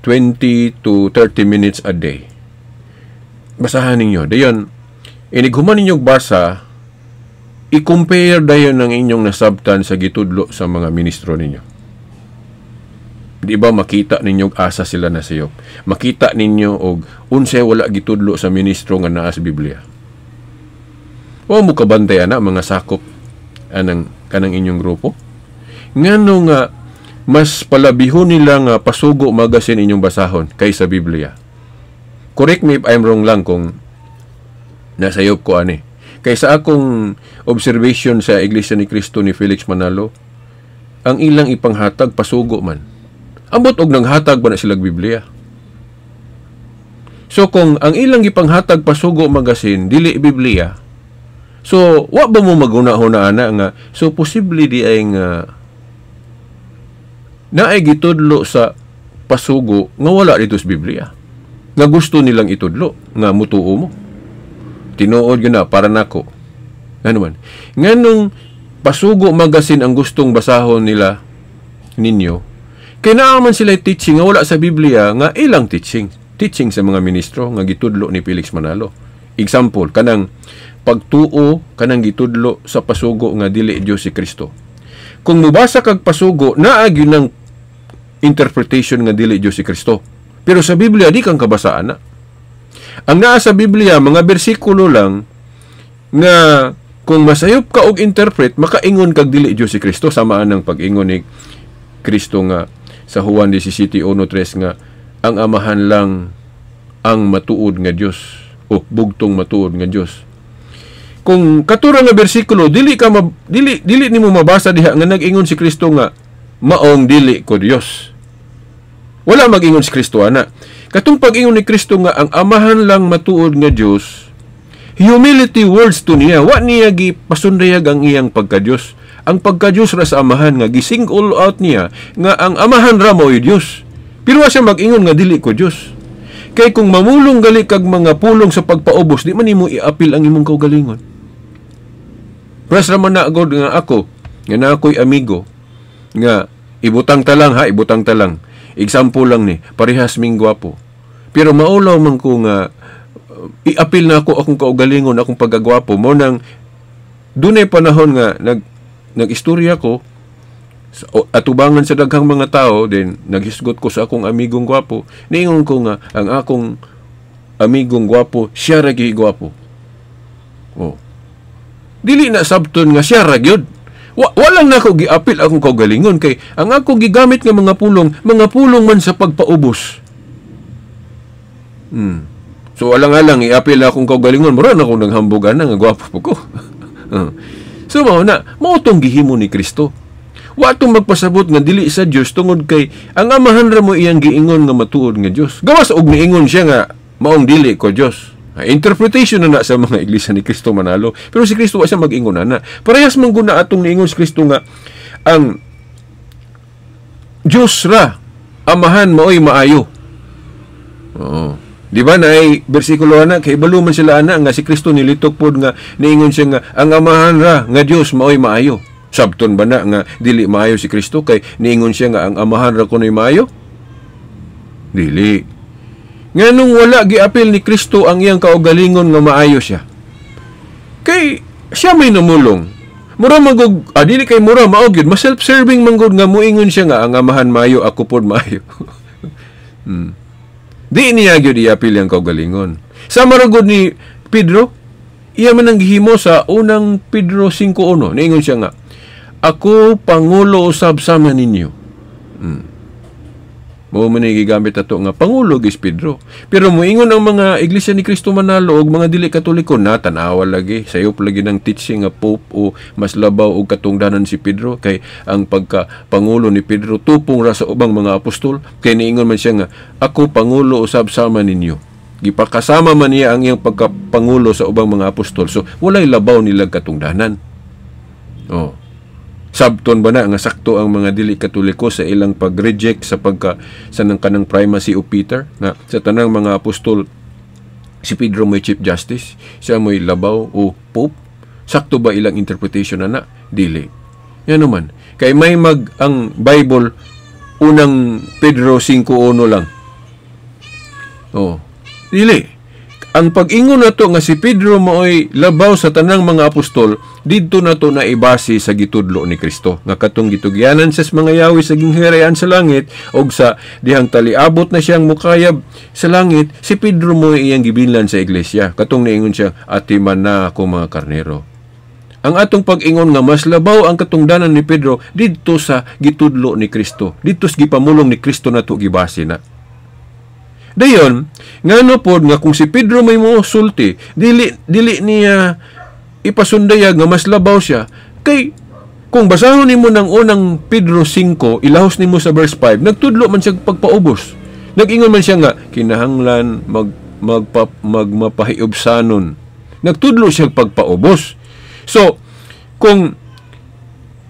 20 to 30 minutes a day. Basahan ninyo. Dayon, inighuman ninyong basa, i-compare dayon ng inyong nasabtan sa gitudlo sa mga ministro ninyo. Di ba makita ninyo asa sila na sayop? Makita ninyo og unsay wala gitudlo sa ministro nga naa sa Biblia. O mo kabantay ana mga sakop kanang inyong grupo? Ngano nga mas palabihon nila nga pasugo magasin inyong basahon kaysa Biblia. Correct me if I'm wrong lang kung nasayop ko ani. Kaysa akong observation sa Iglesia ni Cristo ni Felix Manalo, ang ilang ipanghatag pasugo man. Ambot og nanghatag ba na sila Biblia? So kung ang ilang ipanghatag pasugo magasin dili Biblia, so wa ba mo maguna-huna ana nga so posible di ay nga naay gitudlo sa pasugo nga wala dito sa Biblia. Nga gusto nilang itudlo, nga mutuo mo. Tinuod yun na, para nako. Ano man. Nganong pasugo magasin ang gustong basahon nila ninyo, kaya naaman sila teaching nga wala sa Biblia nga ilang teaching. Teaching sa mga ministro nga gitudlo ni Felix Manalo. Example, kanang pagtuo, kanang gitudlo sa pasugo nga dili Dios si Kristo. Kung mubasa kag pasugo, naagi ng interpretation nga dili Dios si Kristo. Pero sa Biblia, di kang kabasaan na. Ang naa sa Biblia, mga bersikulo lang nga kung masayop ka og interpret, makaingon kag dili Dios si Kristo, samaan ng pag-ingon ni Kristo nga sa Juan 17:1-3 nga ang amahan lang ang matuod nga Dios o bugtong matuod nga Dios. Kung katura nga bersikulo, dili nimo mabasa diha nga nag-ingon si Kristo nga maong dili ko Dios. Wala mag-ingon si Kristo ana. Katong pag-ingon ni Kristo nga ang amahan lang matuod nga Dios, humility words to niya. Wa niya gipasundayag ang iyang pagka-Dios. ang pagka-Diyos ra sa amahan nga gisingle out niya nga ang amahan ra mao'y Diyos. Pero wa siya mag-ingon nga dili ko Diyos. Kay kung mamulong gali kag mga pulong sa pagpaubos, di man nimo i-apil ang imong kaugalingon. Pres raman na agad nga ako, nga na ako'y amigo, nga ibutang talang ha, ibutang talang. Example lang ni, parehas ming gwapo. Pero maulaw man ko nga i-apil na ako akong kaugalingon, akong pagagwapo mo nang dunay panahon nga nag-istorya ko atubangan sa daghang mga tao, then naghisgot ko sa akong amigong gwapo, niingon ko nga ang akong amigong gwapo siya ra gyud gwapo. Oh, dili na sabton nga siya ra gyud. Walang na ako giapil akong kaugalingon kay ang ako gigamit nga mga pulong man sa pagpaubos. So alang-alang iapil akong kaugalingon, mura na akong naghambugan na nga gwapo po ko. So mao tong gihimo ni Kristo. Wa tong magpasabot nga dili sa Dios tungod kay ang amahan ra mo iyang giingon nga matuod nga Dios. Gawas og niingon siya nga maong dili ko Dios. Interpretation na sa mga iglesia ni Kristo manalo. Pero si Kristo wa siya mag-ingon na. Parehas man guna atong niingon si Kristo nga ang Dios ra amahan mao'y maayo. Oo. Di ba na ay bersikulo na kay baluman sila ana nga si Kristo nilitok pod nga niingon siya nga ang amahan ra nga Dios mao'y maayo. Sabton ba na nga dili maayo si Kristo kay niingon siya nga ang amahan ra kuno'y maayo? Dili. Nganong wala giapil ni Kristo ang iyang kaugalingon nga maayo siya? Kay siya may namulong. Mura magog dili kay mura mao gyud, mas self-serving man gud nga moingon siya nga ang amahan maayo ako pod maayo. Di niya gyud iapil ang kaugalingon. Sama ra gud ni Pedro, iya man ang gihimo sa unang Pedro 5:1. Niingon siya nga, ako pangulo usab sama ninyo. Mao man gigamit ato nga pangulo gis Pedro. Pero moingon ang mga iglesia ni Kristo manalo og mga dili katoliko na tan-awa lagi sayop lagi ng teaching nga pope o mas labaw og katungdanan si Pedro kay ang pagka pangulo ni Pedro tupong ra sa ubang mga apostol kay niingon man siya nga ako pangulo usab sama ninyo. Gipakasama man niya ang iyang pagkapangulo sa ubang mga apostol. So walay labaw nilang katungdanan. Oh. Sabton ba na nga sakto ang mga dili katoliko sa ilang pag-reject sa nang kanang primacy o Peter nga sa tanang mga apostol si Pedro may chief justice, siya may labaw o pope. Sakto ba ilang interpretation na? Dili. Yan naman. Kay may ang Bible unang Pedro 5:1 lang. Oh. Dili. Ang pag-ingon nato nga si Pedro mao'y labaw sa tanang mga apostol, didto nato na ibase sa gitudlo ni Kristo. Nga katong gitugyanan sa mga yawi sa ginghirayan sa langit, o sa dihang taliabot na siyang mukayab sa langit, si Pedro mo'y iyang gibilan sa iglesia. Katong niingon siya, atiman na ako mga karnero. Ang atong pag-ingon nga mas labaw ang katungdanan ni Pedro, didto sa gitudlo ni Kristo. Didto sa gipamulong ni Kristo nato gibase na. Dayon, ngano pod nga kung si Pedro may mosulti, dili niya ipasundayag nga mas labaw siya. Kay kung basahon nimo ng unang Pedro 5, ilahos nimo sa verse 5, nagtudlo man siya pagpaubos. Nag-ingon man siya nga kinahanglan magmapahiubsanon. Nagtudlo siya pagpaubos. So, kung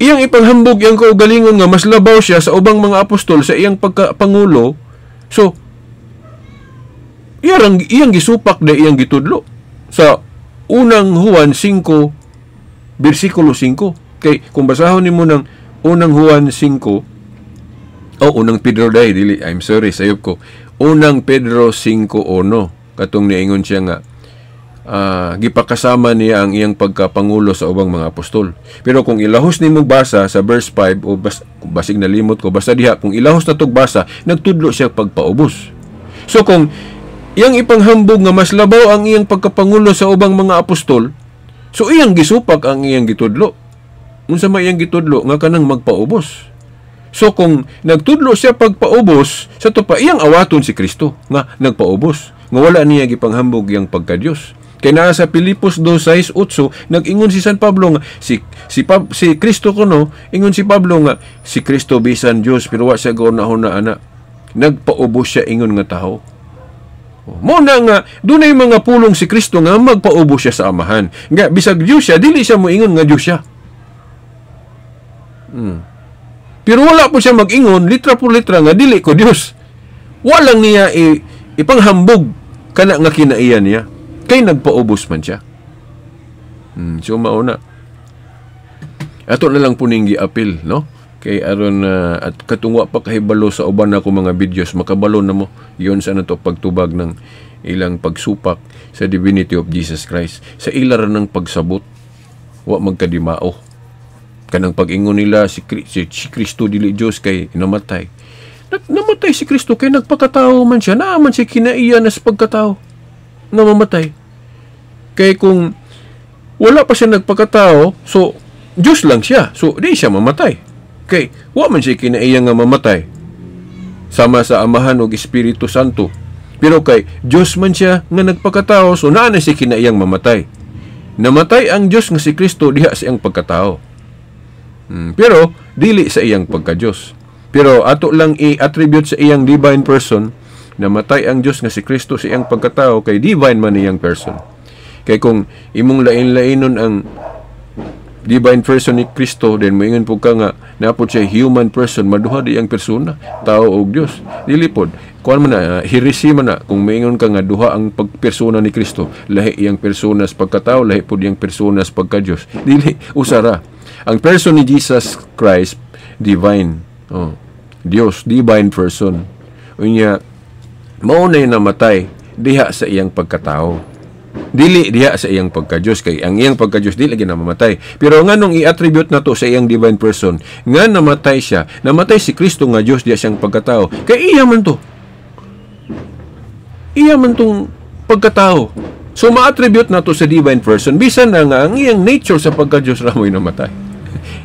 iyang ipanghambog iyang kaugalingon nga mas labaw siya sa ubang mga apostol sa iyang pagkapangulo, so iyang gisupak na iyang gitudlo sa unang Juan 5 versikulo 5. Kay kung basahon nimo ng unang Juan 5 unang Pedro dili, I'm sorry sayop ko, unang Pedro 5:1 katong niingon siya nga gipakasama niya ang iyang pagkapangulo sa ubang mga apostol. Pero kung ilahos nimo basa sa verse 5 o basig nalimot ko basta diha, kung ilahos na tog basa, nagtudlo siya pagpaubos. So kung iyang ipanghambog nga mas labaw ang iyang pagkapangulo sa ubang mga apostol, so iyang gisupak ang iyang gitudlo. Unsa may iyang gitudlo nga kanang magpaubos. So kung nagtudlo siya pagpaubos, sa to pa iyang awaton si Kristo nga nagpaubos, nga wala niya gipanghambog iyang pagka-Dios. Kay naa sa Filipos 2:6-8 nag-ingon si San Pablo nga si Kristo kuno, ingon si Pablo nga si Kristo bisan Dios pero wa siya gahuna ana. Nagpaubos siya ingon nga tawo. Muna nga, dunay mga pulong si Kristo nga magpaubos siya sa amahan. Nga, bisag Diyos siya, dili siya moingon nga Diyos siya. Pero wala po siya mag-ingon, litra po litra nga, dili ko Dios. Walang niya ipanghambog kana nga kinaiyan niya. Kay nagpaubos man siya. So mauna. Ato na lang po ning gi-apil, no? Kay aron at katungwa pa kahibalo sa uban ako mga videos, makabalo na mo yon sa nato pagtubag ng ilang pagsupak sa divinity of Jesus Christ. Sa ilara ng pagsabot, wa magkadimao. Kanang pag-ingon nila si Kristo dili Dios kay namatay. Namatay si Kristo kay nagpakatao man siya. Naaman siya kinaiya na sa pagkatao na mamatay. Kay kung wala pa siya nagpakatao, so Diyos lang siya. So di siya mamatay. Kay wa man siya kinaiya nga mamatay. Sama sa Amahan ug Espiritu Santo. Pero kay Diyos man siya nga nagpakatao, so naa na siya kinaiyang mamatay. Namatay ang Diyos nga si Kristo diha sa iyang pagkatao. Pero dili sa iyang pagka-Diyos. Pero ato lang i-attribute sa iyang divine person, namatay ang Diyos nga si Kristo sa iyang pagkatao kay divine man iyang person. Kay kung imong lain-lainon ang divine person ni Kristo, then moingon po ka nga napod siya human person, maduha di ang persona, tao o Diyos. Dili pod. Kuan man na, hirisi man na kung moingon ka nga duha ang pagpersona ni Kristo, lahi iyang persona sa pagkatao, lahi pod iyang persona sa pagka-Diyos. Dili usara. Ang person ni Jesus Christ, divine. Diyos, divine person. Unya, maunay namatay diha sa iyang pagkatao. Dili diha sa iyang pagka-Diyos. Kay ang iyang pagka-Diyos, dili lagi namamatay. Pero nga nung i-attribute na to sa iyang divine person, nga namatay siya, namatay si Kristo nga Diyos diha siyang pagkatao. Kay iya man to. Iya man tong pagkatao. So, ma-attribute na to sa divine person. Bisan na nga, ang iyang nature sa pagka-Diyos ramoy namatay.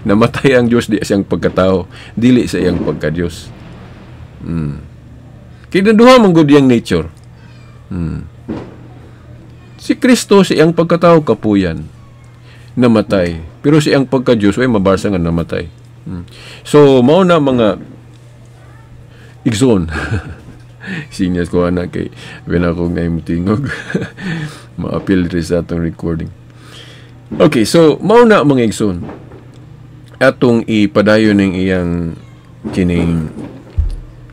Namatay ang Diyos di siyang pagkatao, dili sa iyang pagka-Diyos. Kinaduha man gud iyang nature. Si Kristo sa iyang pagkatao kapuyan, namatay. Pero sa iyang pagka-Diyos ay mabarsa nga namatay. So mao na mga igsoon. Sinyas ko na kay ako ngayon tingog. Ma-appeal rin sa atong recording. Okay, so mao na mga igsoon. Atong ipadayon ng iyang kining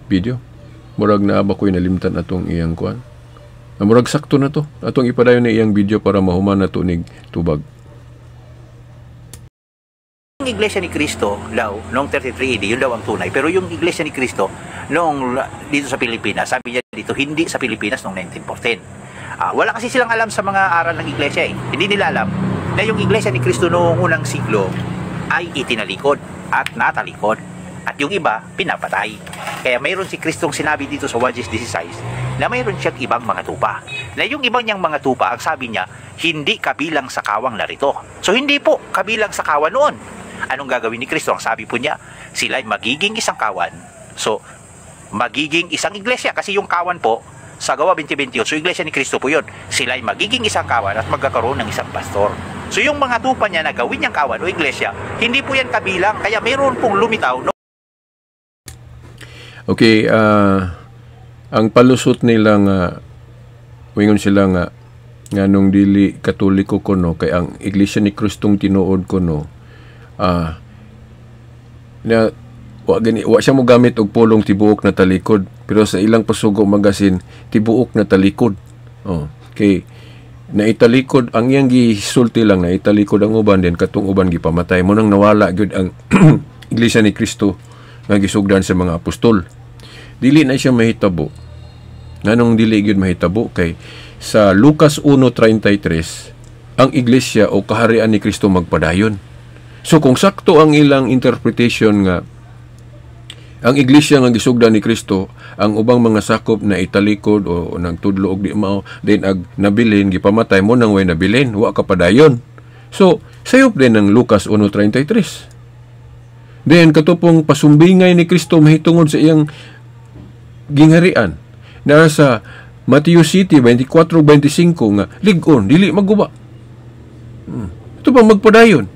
video. Murag na ba ko'y nalimtan atong iyang kuan. Murag sakto na to. Atong ipadayon ng iyang video para mahuman na to nig tubag. Yung Iglesia ni Cristo daw noong 33 AD, yun daw ang tunay. Pero yung Iglesia ni Cristo noong dito sa Pilipinas, sabi niya dito, hindi sa Pilipinas noong 1914. Wala kasi silang alam sa mga aral ng Iglesia eh. Hindi nila alam na yung Iglesia ni Cristo noong unang siglo ay itinalikod at natalikod. At yung iba, pinapatay. Kaya mayroon si Kristong sinabi dito sa 1:16 na mayroon siyang ibang mga tupa. Na yung ibang niyang mga tupa, ang sabi niya, hindi kabilang sa kawang narito. So hindi po kabilang sa kawan noon. Anong gagawin ni Kristo? Ang sabi po niya, sila ay magiging isang kawan. So, magiging isang iglesia. Kasi yung kawan po, sa Gawa 20:28, so iglesia ni Kristo po yun. Sila ay magiging isang kawan at magkakaroon ng isang pastor. So yung mga tupa niya na gawin niyang kawan o iglesia, hindi po yan kabilang. Kaya mayroon pong lumitaw. No? Okay, ang palusot nila nga, wingon sila nga nung dili katoliko ko no, kay ang iglesia ni Kristong tinuod ko no, na wa siya mo gamit og pulong tibuok na talikod, pero sa ilang pasugo magasin tibuok na talikod. Kay na italikod ang iyang gisulti lang, na italikod ang uban, din katong uban gipamatay mo nang nawala gyud ang iglesia ni Kristo nga gisugdan sa mga apostol. Dili na siya mahitabo. Nganong dili gyud mahitabo? Kay sa Lucas 1:33 ang iglesia o kaharian ni Kristo magpadayon. So kung sakto ang ilang interpretation nga ang iglesia nga gisugdan ni Kristo, ang ubang mga sakop na italikod o nagtudlo og di mao, then ag nabilin gipamatay mo nang way nabilin, wa ka padayon. So sayop din ng Lucas 1:33. Then katupong pasumbingay ni Kristo mahitungod sa iyang gingharian na sa Matthew City 24:25 nga lig-on dili magguba. Ito pa magpadayon.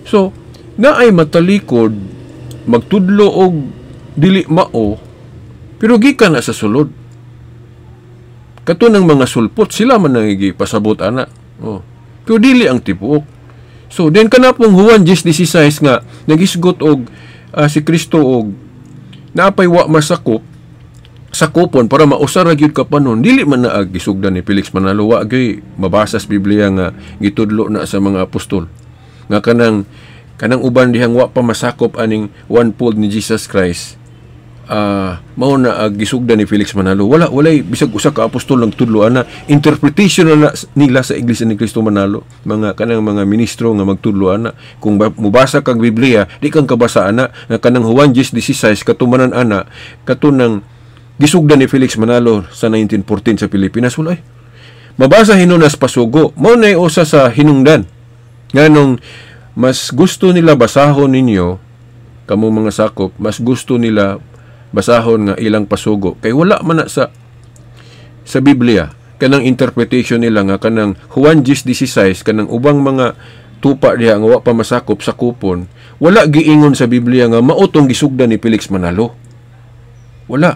So naay matalikod, magtudlo og dili mao, pero gikan na sa sulod. Kato ng mga sulpot, sila man nang pasabot ana. Pero dili ang tibuok. So then kana pong Juan 10:16 nga nagisgot og si Kristo og naapay wa masakop sakopon para mausar ra gyud ka panon, dili man na gisugdan ni Felix Manalo, wa gyud mabasa sa Biblia nga gitudlo na sa mga apostol nga kanang uban dihang wa pa masakop aning one-fold ni Jesus Christ. Mao na gisugdan ni Felix Manalo, walay bisag usa ka apostol lang tudloan na interpretation na nila sa Iglesia ni Cristo Manalo, mga kanang mga ministro nga magtudloan na kung mubasa kag Biblia di kang kabasaan na nga kanang Juan 10:16 katumanan ana katunang gisugdan ni Felix Manalo sa 1914 sa Pilipinas. Walay mabasa hinunas pasugo, mao na usa sa hinungdan nganong mas gusto nila basahon ninyo kamo mga sakop, mas gusto nila basahon nga ilang pasugo kay wala man na sa Biblia kanang interpretation nila nga kanang Juan 10:16 kanang ubang mga tupa diha nga wa pa masakop sa kupon, wala giingon sa Biblia nga mautong gisugdan ni Felix Manalo. Wala,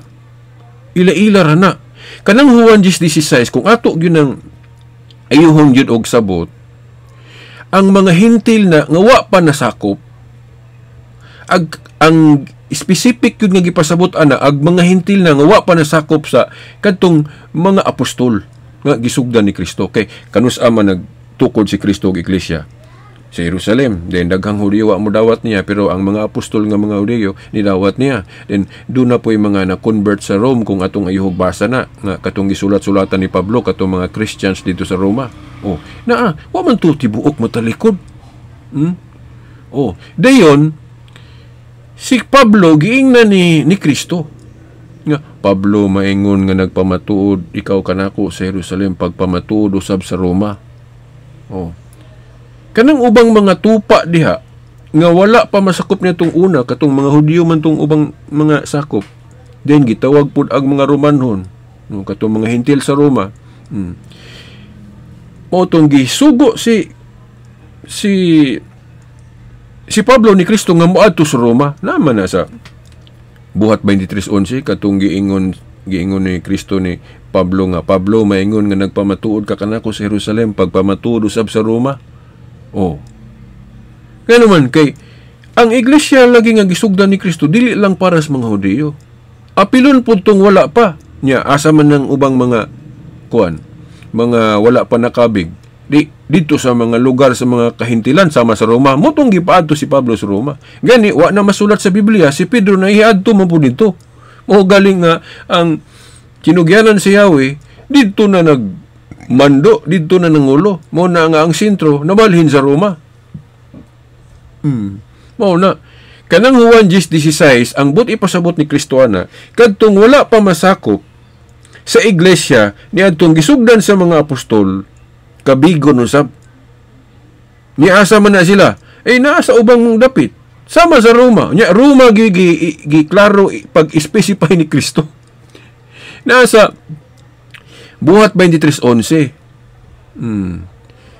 ila-ila ra na kanang Juan 10:16 kung ato gyud nang ayuhong gyud og sabot, ang mga hintil na nga wa pa nasakop ang specific yun nga gipasabot ana ag mga hintil na nga wa pa nasakop sa kadtong mga apostol nga gisugdan ni Kristo. Kay kanus ama nagtukod si Kristo og iglesia sa Jerusalem, then daghang Hudiyo wa mo dawat niya, pero ang mga apostol nga mga Hudiyo nidawat niya. Then doon na po yung mga na-convert sa Rome kung atong ayuhog basa na nga katong gisulat-sulatan ni Pablo katong mga Christians dito sa Roma. Wa man to tibuok mo talikod. Dayon si Pablo giingnan ni Kristo nga, Pablo maingon nga nagpamatuod ikaw kanako sa Jerusalem pagpamatuod usab sa Roma. Kanang ubang mga tupa diha nga wala pa masakop nitong una katong mga Hudiyo man tong ubang mga sakop, then gitawag pud ang mga Romanhon katong mga hintil sa Roma. Motong gisugo si Pablo ni Kristo nga moadto sa Roma, naman na sa Buhat 23:11 katong giingon ni Kristo ni Pablo nga, Pablo maingon nga nagpamatuod ka kanako sa Jerusalem pagpamatuod usab sa Roma. Kaya naman kay ang iglesia lagi nga gisugdan ni Kristo dili lang para sa mga Hudiyo. Apilon pud tong wala pa nya asa man ng ubang mga mga wala pa nakabig dito sa mga lugar sa mga kahintilan sama sa Roma, motong gipaadto si Pablo sa Roma. Gani wa na masulat sa Biblia si Pedro na iadto man po dito. Mo galing nga ang kinugyanan si Yahweh dito na nagmando, dito na nangulo. Mo na nga ang sentro nabalhin sa Roma. Mo na kanang Juan 10:16 ang but ipasabot ni Kristo ana kadtong wala pa masakop sa iglesia niadtong gisugdan sa mga apostol kabigon usab. Niasa man na sila. Naa sa ubang mong dapit. Sama sa Roma. Roma giklaro pag-specify ni Kristo. Nasa Buhat 23:11.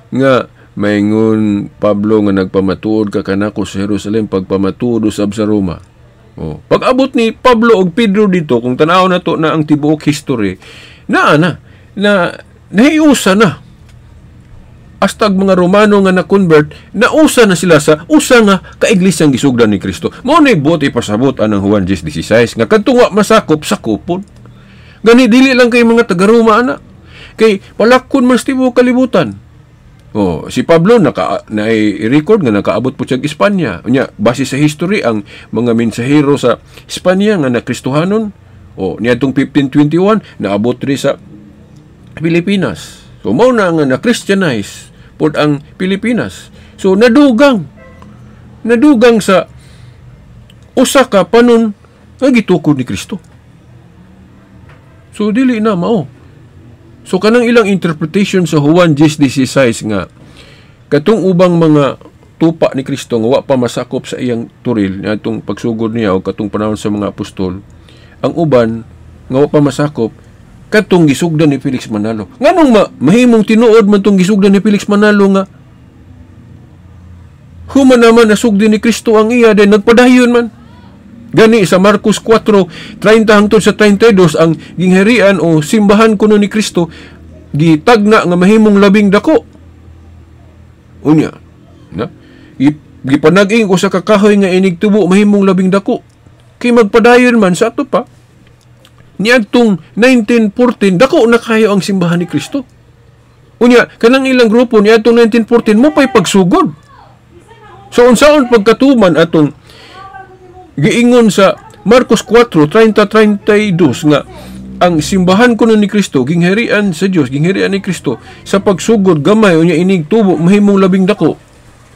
Nga maingon Pablo nga nagpamatuod ka kanako sa Jerusalem pagpamatuod usab sa Roma. Pag-abot ni Pablo og Pedro dito, kung tanaw na to na ang tibuok history, nahiusa na. Astag mga Romano nga na-convert, nausa na sila sa usa nga kaiglesyang gisugdan ni Kristo. Mao na ibot ipasabot anang Juan 10:16 nga kadtong wa masakop sakopon. Gani dili lang kay mga taga-Roma ana. Kay palakon mas tibuok kalibutan. Si Pablo na-record nga nakaabot po siya sa Espanya. Base sa history ang mga mensahero sa Espanya nga na-Kristohanon. Niadtong 1521 naabot ri sa Pilipinas. So, mao na nga na-Christianize pod ang Pilipinas. So, nadugang sa usa ka panon nga gitukod ni Kristo. So, dili na mao. So, kanang ilang interpretation sa Juan 10:16 nga katong ubang mga tupa ni Kristo nga wa pa masakop sa iyang turil atong pagsugod niya o katong panahon sa mga apostol, ang uban nga wa pa masakop katong gisugdan ni Felix Manalo. Nganong mahimong tinuod man tong gisugdan ni Felix Manalo nga human naman nasugdi ni Kristo ang iya din nagpadayon man. Gani sa Marcos 4:30 hangtod sa 32 ang gingharian o simbahan kuno ni Kristo gitagna nga mahimong labing dako. Unya, gipanag-ing ko sa kakahoy nga inig tubo mahimong labing dako. Kay magpadayon man sa ato pa. Niadtong 1914 dako na kayo ang simbahan ni Kristo. Unya kanang ilang grupo niadtong 1914 mo pay pagsugod. So unsaon pagkatuman atong giingon sa Marcos 4:30-32 nga ang simbahan kuno ni Kristo gingharian sa Dios, gingharian ni Kristo sa pagsugod gamay unya inig tubo mahimong labing dako.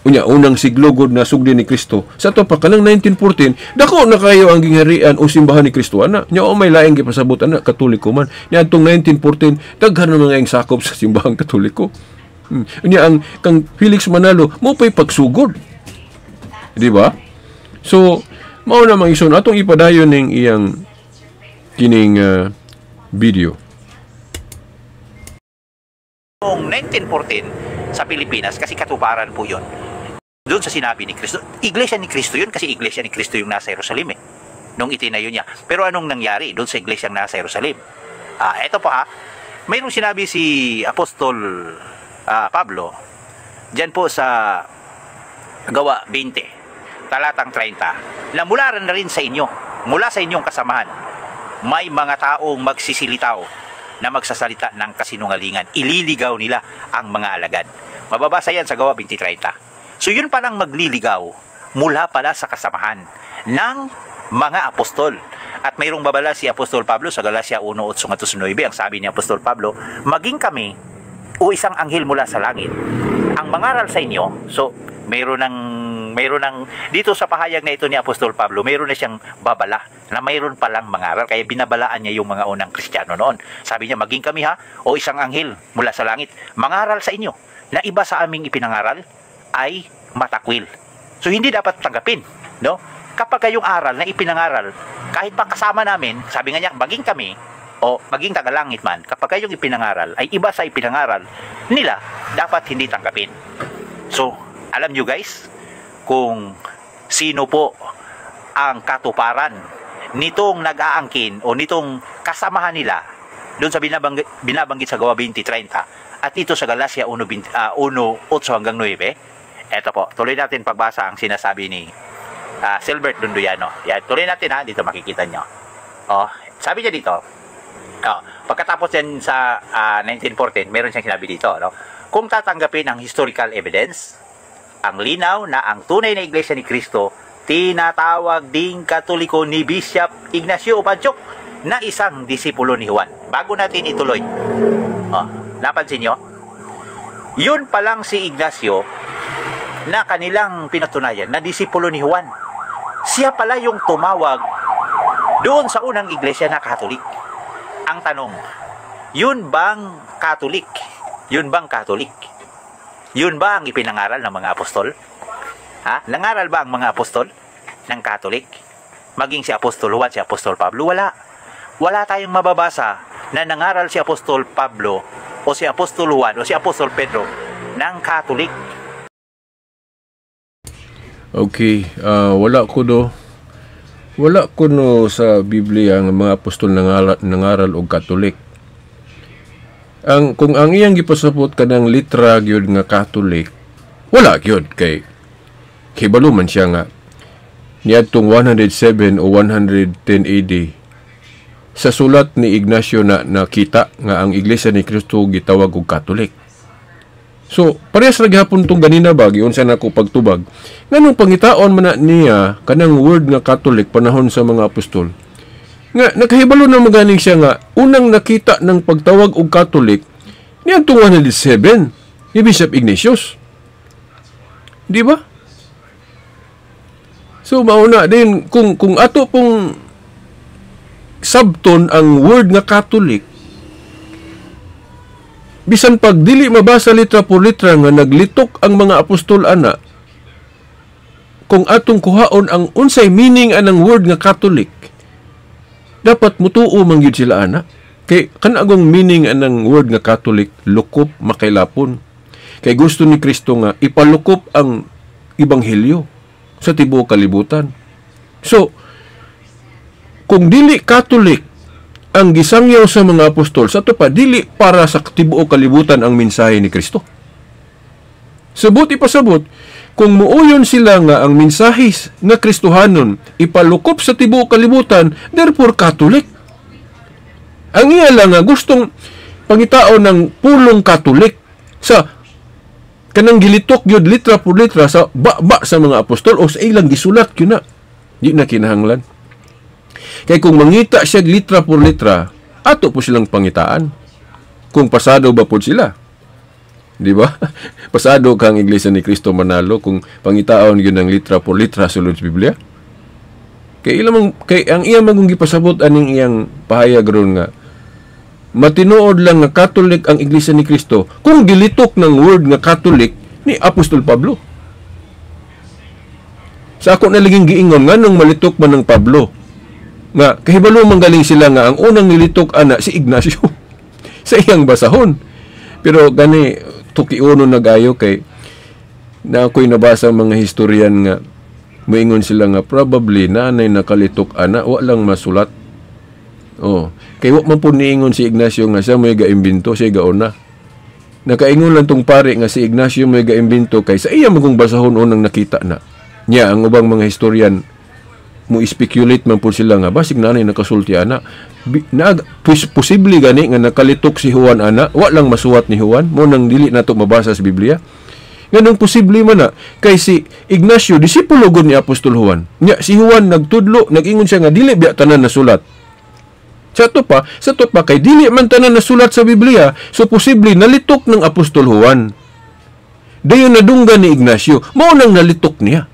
Unya unang siglo gud na sugdi ni Kristo. Sa to pa kanang 1914 dako na kayo ang gingharian o simbahan ni Kristo ana. Nya o may laing gipasabot ana Katoliko man. Nya adtong 1914 daghan na mga sakop sa simbahang Katoliko. Unya ang kang Felix Manalo mo pay pagsugod. Di ba? So mao na mang ison atong ipadayon ning iyang kining video. Noong 1914 sa Pilipinas, kasi katuparan po yun, doon sa sinabi ni Kristo, Iglesia ni Kristo yun, kasi Iglesia ni Kristo yung nasa Jerusalem nung itinayo niya. Pero anong nangyari doon sa Iglesia nasa Jerusalem? Eto po mayroong sinabi si Apostol Pablo, dyan po sa Gawa 20, talatang 30, na mula rin sa inyo, mula sa inyong kasamahan, may mga taong magsisilitaw na magsasalita ng kasinungalingan. Ililigaw nila ang mga alagad. Mababasa yan sa Gawa 20:30. So yun palang magliligaw mula pala sa kasamahan ng mga apostol. At mayroong babala si Apostol Pablo sa Galacia 1:8-9. Ang sabi ni Apostol Pablo, maging kami o isang anghel mula sa langit ang mangaral sa inyo. So mayroon ng dito sa pahayag na ito ni Apostol Pablo, mayroon na siyang babala na mayroon palang mangaral, kaya binabalaan niya yung mga unang Kristiyano noon. Sabi niya, maging kami o isang anghel mula sa langit mangaral sa inyo na iba sa aming ipinangaral ay matakwil. So hindi dapat tanggapin, no? Kapag kayong aral na ipinangaral, kahit pa kasama namin, sabi nga niya, maging kami o maging tagalangit man, kapag kayong ipinangaral ay iba sa ipinangaral nila, dapat hindi tanggapin. So alam nyo guys, kung sino po ang katuparan nitong nag-aangkin o nitong kasamahan nila doon sa binabanggit sa Gawa 20:30 at ito sa Galacia 1:8-9. Eto po, tuloy natin pagbasa ang sinasabi ni Silbert Dunduyano. Yan, tuloy natin dito makikita nyo. Sabi niya dito, pagkatapos yan sa 1914, meron siyang sinabi dito, no? Kung tatanggapin ang historical evidence, ang linaw na ang tunay na Iglesia ni Kristo, tinatawag ding Katoliko ni Bishop Ignacio Upadchok na isang disipulo ni Juan. Bago natin ituloy, napansin nyo? Yun palang si Ignacio na kanilang pinatunayan na disipulo ni Juan. Siya pala yung tumawag doon sa unang iglesia na Katolik. Ang tanong, yun bang Katolik? Yun bang Katolik? Yun ba ang ipinangaral ng mga apostol? Nangaral ba ang mga apostol ng Katolik? Maging si Apostol Juan, si Apostol Pablo? Wala. Wala tayong mababasa na nangaral si Apostol Pablo o si Apostol Juan o si Apostol Pedro ng Katolik. Okay, wala ko no sa Biblia ang mga apostol nangaral og Katolik. Kung ang iyang gipasabot kanang litra gyud nga Katolik, wala gyud kay hibalo man siya nga niadtong 107 o 110 AD sa sulat ni Ignacio na nakita nga ang Iglesia ni Kristo gitawag og Katolik. So parehas ra gyapon tong ganina ba giunsa nako pagtubag nganong pangitaon man na niya kanang word nga Katolik panahon sa mga apostol. Nga nakahibalo na maganing siya nga unang nakita ng pagtawag og Katolik niadtong 107 ni Bishop Ignatius. Di ba? So mauna din kung ato pong sabton ang word nga Katolik, bisan pag dili mabasa litra por litra nga naglitok ang mga apostol ana, kung atong kuhaon ang unsay meaning anang word nga Katolik, dapat mutuo man gyud sila ana. Kay kanagong meaning anang word nga Katolik, lukop makailapon. Kay gusto ni Kristo nga ipalukop ang ebanghelyo sa tibuok kalibutan. So kung dili Katolik ang gisangyaw sa mga apostol, sa to pa dili para sa tibuok kalibutan ang mensahe ni Kristo. Sabot ipasabot, kung muuyon sila nga ang mensahis nga Kristohanon ipalukop sa tibuok kalibutan, therefore Catholic. Ang iya lang nga gustong pangitaon ng pulong Catholic sa kanang gilitok yun litra por litra sa ba sa mga apostol o sa ilang gisulat yun na. Di na kinahanglan. Kaya kung mangita siya litra por litra, ato po silang pangitaan. Kung pasado ba po sila. Di ba? Pasado kang Iglesia ni Cristo Manalo kung pangitaon yun ng litra por litra sulod sa Biblia. Kaya ang iyang magong gipasabot aning iyang pahayag ron nga matinuod lang nga Catholic ang Iglesia ni Cristo kung gilitok ng word nga Catholic ni Apostol Pablo. Sa ako na laging giingon nga nung malitok man ng Pablo nga kahibalo manggaling sila nga ang unang nilitok ana si Ignacio sa iyang basahon. Pero gani tukiuno nagayo kay na ako'y nabasa mga historian nga moingon sila nga probably nanay nakalitok ana wa lang masulat. Oh, kay wa man po niingon si Ignacio nga siya may gaimbento, siya gauna. Nakaingon lang tong pare nga si Ignacio may gaimbento kay sa iya magong basahon unang nakita na. Nya ang ubang mga historian mo speculate man po sila nga basig nanay nakasulti ana. Posible gani nga nakalitok si Juan ana, wa lang masuwat ni Juan mo nang dili nato mabasa sa Biblia. Nganong posible man na kay si Ignacio disipulo gud ni Apostol Juan. Nya si Juan nagtudlo, nag-ingon siya nga dili biya tanan nasulat. Sa to pa kay dili man tanan nasulat sa Biblia, so posible nalitok ng Apostol Juan. Dayon nadunggan ni Ignacio, mao nang nalitok niya.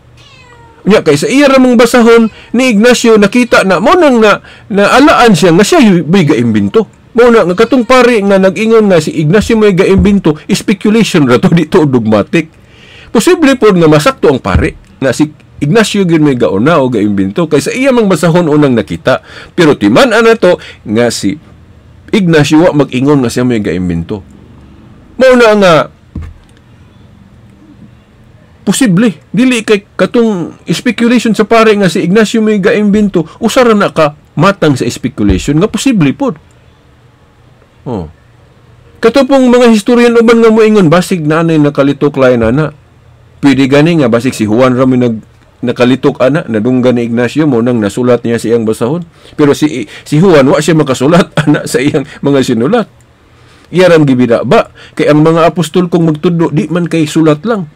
Nya kay sa iya ramong basahon ni Ignacio nakita na mao nang naalaan siya nga siya may gaimbento. Mao na nga katong pare nga nag-ingon nga si Ignacio may gaimbento, speculation ra to dito dogmatic. Posible pod nga masakto ang pare nga si Ignacio gyud may gauna o gaimbento kay sa iya mang basahon unang nakita. Pero timan-an na to nga si Ignacio wa mag-ingon nga siya may gaimbento. Mao na nga posible dili kay katong speculation sa pare nga si Ignacio may gaimbento usara na ka matang sa speculation nga posible pod. Oh. Katupong mga historian uban nga moingon basig nanay nakalitok lain ana. Pwede gani nga basig si Juan ra may nakalitok ana nadunggan ni Ignacio mo nang nasulat niya sa iyang basahon. Pero si Juan wa siya makasulat ana sa iyang mga sinulat. Iyaram gibida ba kay ang mga apostol kung magtudlo di man kay sulat lang.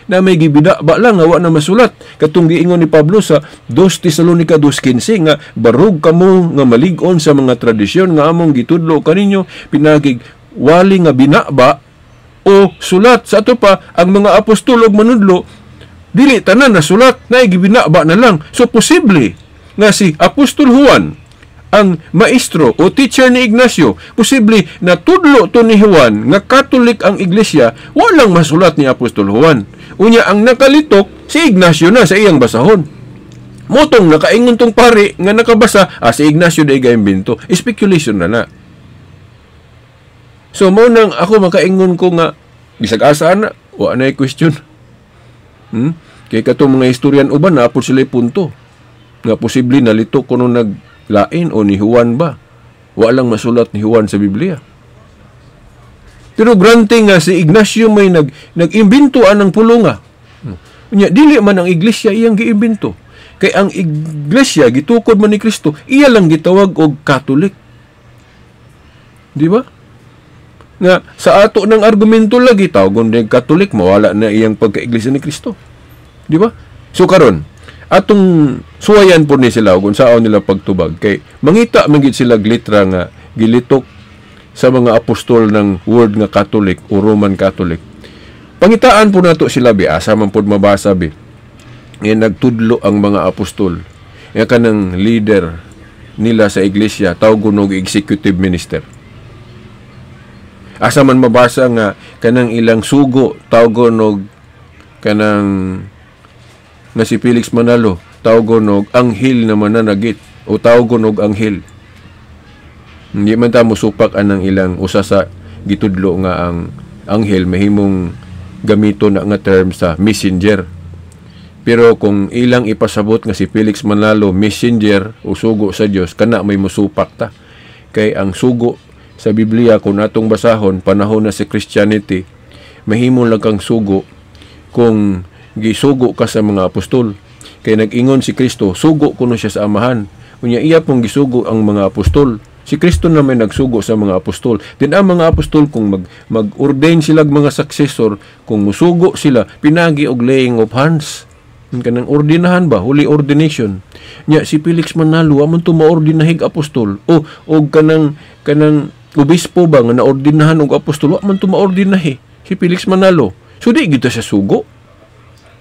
Na may gibida ba lang nga wa na masulat. Katong giingon ni Pablo sa 2 Tesalonica 2:15 nga barug kamo nga malig-on sa mga tradisyon nga among gitudlo kaninyo pinagig wali nga binaba o sulat. Sa ato pa ang mga apostol ug manudlo dili tanan na sulat na gibinaba na lang. So posible nga si Apostol Juan ang maestro o teacher ni Ignacio, posible na tudlo to ni Juan nga Catholic ang iglesia, walang masulat ni Apostol Juan. Unya ang nakalitok si Ignacio na sa iyang basahon. Motong nakaingon tong pare nga nakabasa si Ignacio day gaimbento. Speculation na. So mo nang ako makaingon ko nga bisag asa na wa na question. Kay katong mga historian uban na apod sila punto nga posible nalitok kuno naglain o ni Juan ba. Wa lang masulat ni Juan sa Biblia. Pero granting nga si Ignacio may nag-imbento anang pulunga. Nya dili man ang iglesia iyang giimbento. Kay ang iglesia gitukod man ni Kristo, iya lang gitawag og Catholic. Di ba? Nga sa ato ng argumento lagi tawgon ng Catholic mawala na iyang pagka-iglesia ni Kristo. Di ba? So karon atong suwayan po ni sila kung saan nila pagtubag kay mangita magid sila glitra nga gilitok sa mga apostol ng word nga Catholic o Roman Catholic. Pangitaan po nato sila bi asa man pud mabasa bi. Nga nagtudlo ang mga apostol. Nga kanang leader nila sa iglesia tawgon og executive minister. Asa man mabasa nga kanang ilang sugo tawgon og kanang nga si Felix Manalo tawgon og anghel na mananagit o tawgon og anghel. Hindi man ta musupak anang ilang usa sa gitudlo nga ang anghel mahimong gamito na nga term sa messenger. Pero kung ilang ipasabot nga si Felix Manalo messenger o sugo sa Dios kana may musupak ta. Kay ang sugo sa Biblia kung atong basahon panahon na si Christianity mahimo lang kang sugo kung gisugo ka sa mga apostol. Kay nag-ingon si Kristo, sugo kuno siya sa amahan. Unya iya pong gisugo ang mga apostol. Si Kristo na may nagsugo sa mga apostol. Then ang mga apostol kung mag-ordain sila mga successor, kung musugo sila, pinagi og laying of hands. Kanang ordinahan ba? Holy ordination. Nya si Felix Manalo amon to maordinahig apostol. O kanang obispo ba nga naordinahan og apostol, amon to maordinahi si Felix Manalo. So di gito siya sugo.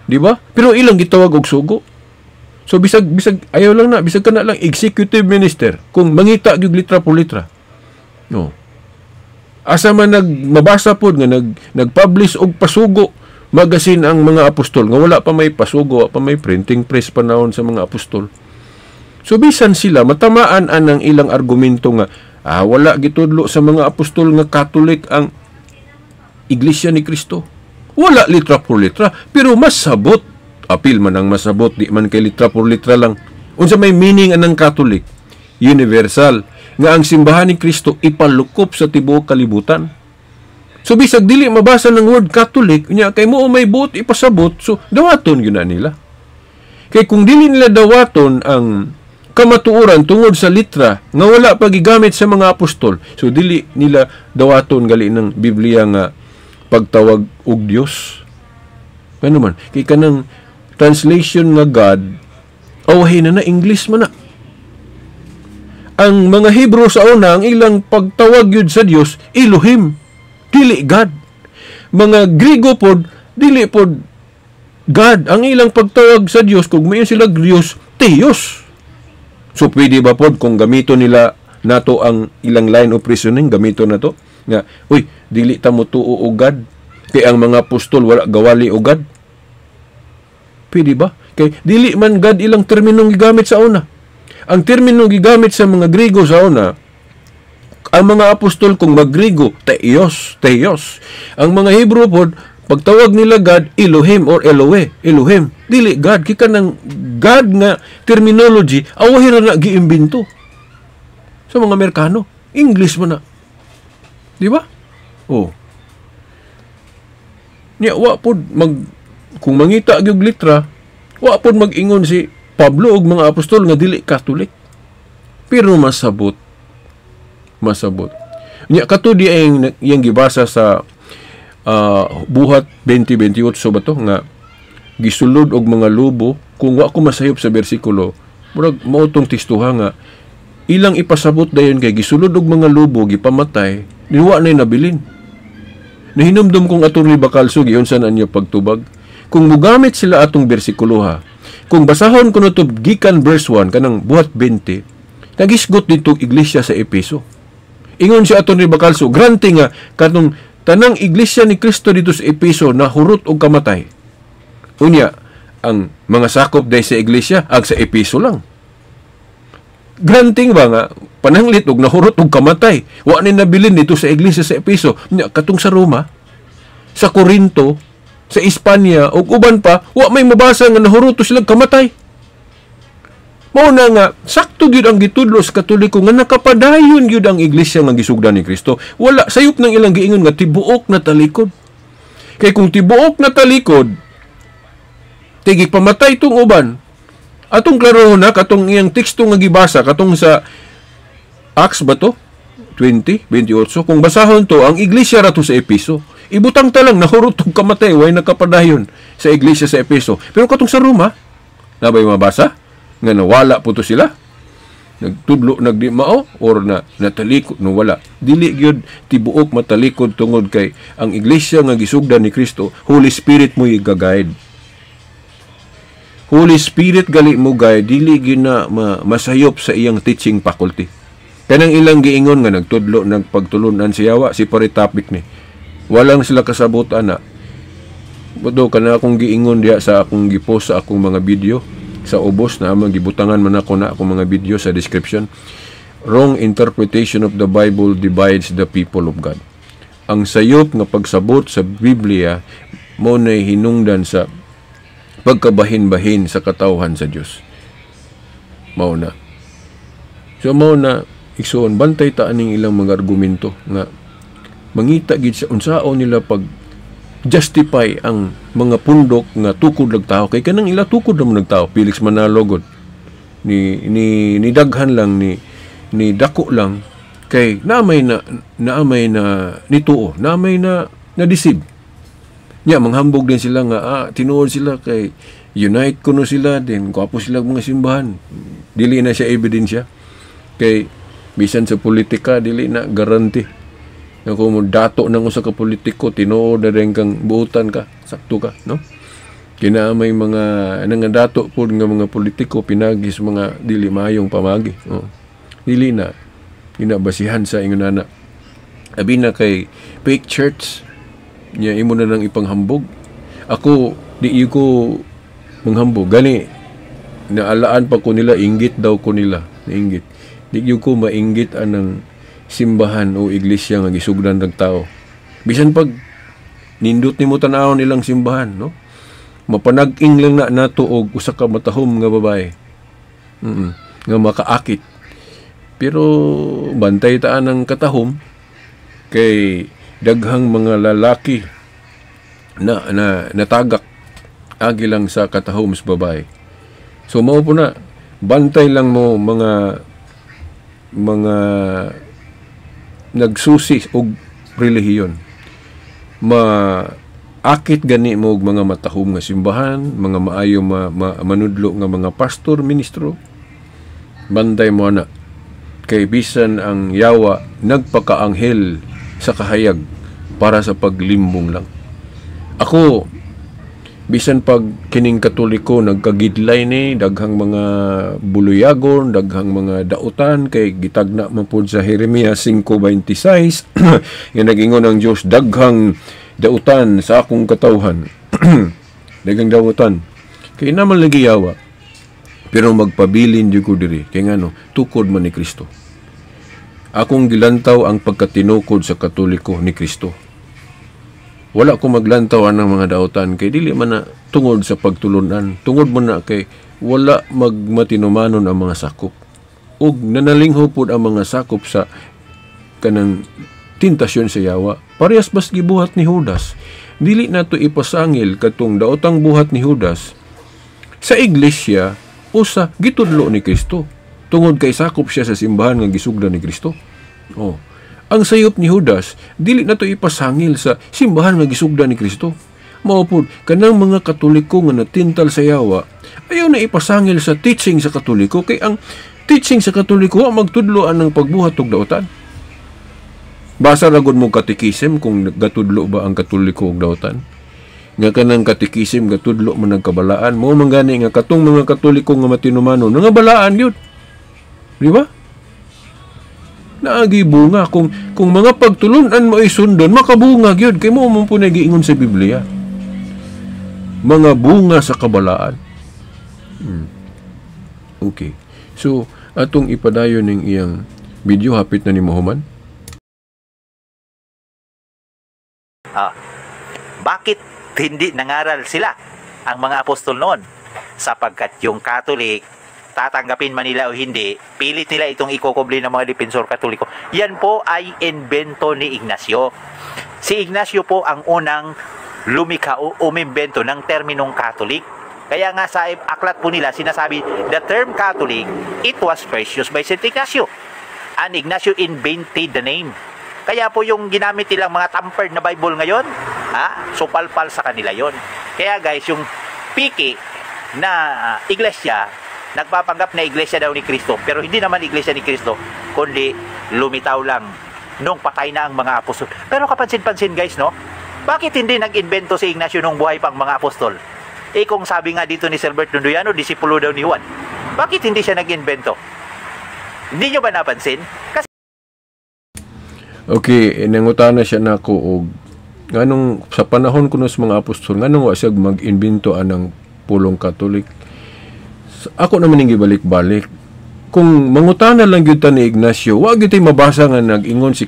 Di ba? Pero ilang gitawag og sugo. So bisag ayaw lang na, bisag kana lang executive minister kung mangita gyud litra por litra. No. Asa man mabasa pod nga nagpublish og pasugo magazine ang mga apostol nga wala pa may pasugo, pa may printing press panahon sa mga apostol. So bisan sila matamaan anang ilang argumento nga wala gitudlo sa mga apostol nga Catholic ang Iglesia ni Kristo. Wala litra por litra, pero mas sabot. Apil man ang masabot, di man kay litra por litra lang. Unsa may meaning anang Catholic? Universal. Nga ang simbahan ni Kristo ipalukop sa tibuok kalibutan. So bisag dili mabasa ng word Catholic, nya kay mo may buot ipasabot, so dawaton yun na nila. Kay kung dili nila dawaton ang kamatuoran tungod sa litra nga wala pagigamit sa mga apostol, so dili nila dawaton gali ng Biblia nga pagtawag og Dios. Ano man, kay kanang translation nga God, awahin na English man na. Ang mga Hebrew sa una, ang ilang pagtawag yun sa Dios, Elohim, dili God. Mga Griego pod, dili pod God. Ang ilang pagtawag sa Dios, kung mayon sila Diyos, Theos. So pwede ba pod kung gamito nila nato ang ilang line of reasoning, gamito na to? Nga, uy, dili ta mo tuo o God. Kay ang mga apostol wala gawali o God. Pwede ba? Kay dili man God ilang terminong gigamit sa una. Ang terminong gigamit sa mga Griego sa una, ang mga apostol kung mag-Griego, Theos. Ang mga Hebrew pod, pagtawag nila God, Elohim or Elohim. Dili God. Kika ng God nga terminology, awahin na giimbento. Sa mga Amerikano, English mo na. Di ba? Nya wa pod kung mangita gyud litra, wa pod mag-ingon si Pablo og mga apostol nga dili Catholic. Pero masabot. Nya kato di yang gibasa sa Buhat 20:28 ba to nga gisulod og mga lobo, kung wa ko masayop sa bersikulo, murag mao tong tistuha nga ilang ipasabot dayon kay gisulod og mga lobo gipamatay, niwa nay nabilin. Nahinumdum kong Atty. Bacalso giyon sa niya pagtubag. Kung mugamit sila atong bersikulo ha, kung basahon ko to gikan verse 1 kanang Buhat 20, nagisgot dito iglesia sa Epeso. Ingon si Atty. Bacalso, granting nga katong tanang iglesia ni Kristo dito sa Epeso na hurot og kamatay. Unya, ang mga sakop day sa iglesia ag sa Epeso lang. Granting ba nga pananglit og nahurot og kamatay, wa ni nabilin dito sa iglesia sa Epeso, nya katong sa Roma, sa Corinto, sa Espanya ug uban pa, wa may mabasa nga nahurot sila kamatay. Mao na nga sakto gyud ang gitudlo sa Katoliko nga nakapadayon gyud ang iglesia nga gisugdan ni Kristo. Wala sayop nang ilang giingon nga tibuok na talikod. Kay kung tibuok na talikod, tigig pamatay tong uban. Atong klarohon na katong iyang teksto nga gibasa katong sa Acts ba to? 20:28. Kung basahon to, ang iglesia rato sa Epeso. Ibutang talang nahurot og kamatay way nakapadayon sa iglesia sa Epeso. Pero katong sa Roma, nabay mabasa nga nawala po to sila. Nagtudlo nagdimao or natalikod no wala. Dili gyud tibuok matalikod tungod kay ang iglesia nga gisugdan ni Kristo, Holy Spirit mo i-guide. Holy Spirit gali mo gay dili gina masayop sa iyang teaching faculty. Kanang ilang giingon nga nagtudlo nagpagtulunan si Yawa si pare topic ni. Walang sila kasabutan na. Bodo kana akong giingon diha sa akong gipost sa akong mga video sa ubos na amang gibutangan man ako na akong mga video sa description. Wrong interpretation of the Bible divides the people of God. Ang sayop nga pagsabot sa Biblia mo na hinungdan sa pagkabahin-bahin sa katawhan sa Dios. Mao na. So mao na igsoon bantay ta aning ilang mga argumento nga mangita gid sa unsaon nila justify ang mga pundok nga tukod lang tao kay kanang ila tukod naman nagtao. Felix Manalogod ni daghan lang ni dako lang kay naamay na nituo, naamay na deceive. Nya manghambog din sila nga tinuod sila kay unite kuno sila din gwapo sila mga simbahan. Dili na siya ebidensya kay bisan sa politika dili na garanti. Na kung dato nang usa ka politiko tinuod na rin kang buutan ka, sakto ka, no? Kina may mga nangandato po nga mga politiko pinagis mga dili mayong pamagi. Oh. Dili na inabasihan sa ingon ana. Abi na kay fake church nya imo na lang ipanghambog. Ako di ko manghambog gani naalaan pa ko nila inggit daw ko nila, inggit. Di ko mainggit anang simbahan o iglesia nga gisugdan ng tao. Bisan pag nindot nimo tan-awon nilang simbahan, no? Mapanag-ing lang na nato og usa ka matahom nga babae. Nga makaakit. Pero bantay taan ang katahom kay daghang mga lalaki na natagak agi lang sa katahom sa babae. So mao po na bantay lang mo mga nagsusi og relihiyon. Maakit gani mo og mga matahom nga simbahan, mga maayo manudlo nga mga pastor, ministro. Bantay mo na. Kay bisan ang yawa nagpakaanghel sa kahayag para sa paglimbong lang. Ako bisan pag kining Katoliko nagkagidlay ni daghang mga buluyagon, daghang mga dautan kay gitagna man pud sa Jeremias 5:26 nga nagingon ang Dios daghang dautan sa akong katawhan. Daghang dautan kay naman lagi yawa pero magpabilin jud ko diri kay ngano tukod man ni Kristo. Akong gilantaw ang pagkatinukod sa Katoliko ni Kristo. Wala ko maglantaw ng mga dautan kay dili man na tungod sa pagtulunan, tungod man na kay wala magmatinumanon ang mga sakop. Ug nanalingho pud ang mga sakop sa kanang tentasyon sa yawa. Parehas bas gibuhat ni Judas. Dili nato ipasangil katong daotang buhat ni Judas sa iglesia o sa gitudlo ni Kristo. Tungod kay sakop siya sa simbahan nga gisugdan ni Kristo. Oh. Ang sayop ni Judas, dili na to ipasangil sa simbahan nga gisugdan ni Kristo. Mao pud kanang mga Katoliko nga natintal sa yawa, ayaw na ipasangil sa teaching sa Katoliko kay ang teaching sa Katoliko magtudloan ng pagbuhat og dautan. Basa ra gud mo katekism kung gatudlo ba ang Katoliko og dautan. Nga kanang katekism gatudlo man nagkabalaan, mo man gani nga katong mga Katoliko nga matinumanon nga balaan yun. Di ba? Naagibunga kung mga pagtulunan mo ay sundon makabunga gyud kay mo po nagiingon sa Biblia mga bunga sa kabalaan. Okay, so atong ipadayon ning iyang video hapit na ni Mohamed. Bakit hindi nangaral sila ang mga apostol noon? Sapagkat yung Catholic tatanggapin man nila o hindi, pilit nila itong ikukubli ng mga depensor Katoliko. Yan po ay invento ni Ignacio. Si Ignacio po ang unang lumikha o umimbento ng terminong Catholic. Kaya nga sa aklat po nila sinasabi, the term Catholic, it was first used by St. Ignacio. And Ignacio invented the name. Kaya po yung ginamit nilang mga tampered na Bible ngayon, supalpal sa kanila yon. Kaya guys, yung piki na iglesia, nagpapanggap na iglesia daw ni Kristo, pero hindi naman iglesia ni Kristo, kundi lumitaw lang nung patay na ang mga apostol. Pero kapansin-pansin guys, no? Bakit hindi nag-invento si Ignacio nung buhay pang mga apostol? Kung sabi nga dito ni Silbert Nundoyano, disipulo daw ni Juan. Bakit hindi siya nag-invento? Hindi nyo ba napansin? Kasi okay, nangutana siya nako og nganong sa panahon kuno sa mga apostol nganong wa siya mag-invento anang pulong Katolik. Ako naman yung gibalik-balik. Kung mangutana lang yun ni Ignacio, wag ito'y mabasa nga nag-ingon si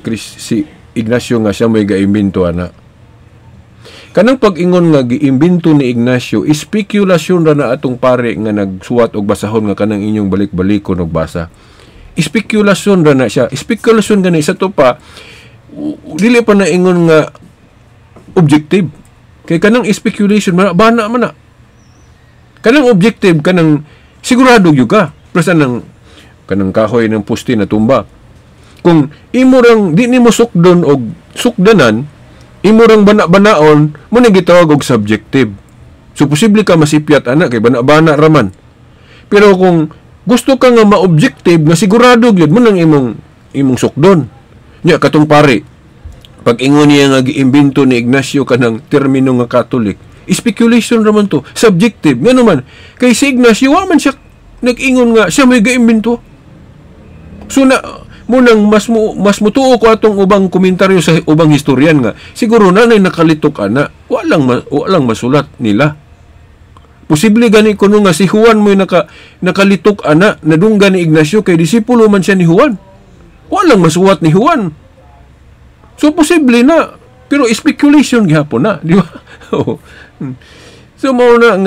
Ignacio nga siya may ga-imbento ana. Kanang pag-ingon nga gi-imbento ni Ignacio, spekulasyon ra na atong pare nga nagsuwat og basahon nga kanang inyong balik-balikon og basa. Spekulasyon ra na siya. Spekulasyon gani sa to pa dili pa na ingon nga objective. Kay kanang speculation bana man na. Kanang objective kanang sigurado gyud ka. Plus kanang kahoy ng pusti na tumba. Kung imo rang di nimo sukdon og sukdanan, imo rang bana-banaon, mo na gitawag og subjective. So posible ka masipyat ana kay bana-bana raman. Pero kung gusto ka nga ma-objective nga sigurado gyud mo nang imong sukdon. Nya katong pare, pag ingon niya nga giimbento ni Ignacio kanang termino nga Catholic, speculation raman to, subjective. Nga naman, kay si Ignacio, man siya nag-ingon nga, siya may gaimbento. So na, munang mas mutuo ko atong ubang komentaryo sa ubang historian nga, siguro na nakalitok ana, walang masulat nila. Posible gani kuno nga si Juan mo nakalitok ana, nadungga ni Ignacio, kay disipulo man siya ni Juan. Walang masuwat ni Juan. So, posible na. Pero speculation gihapon na. Di ba? So, mauna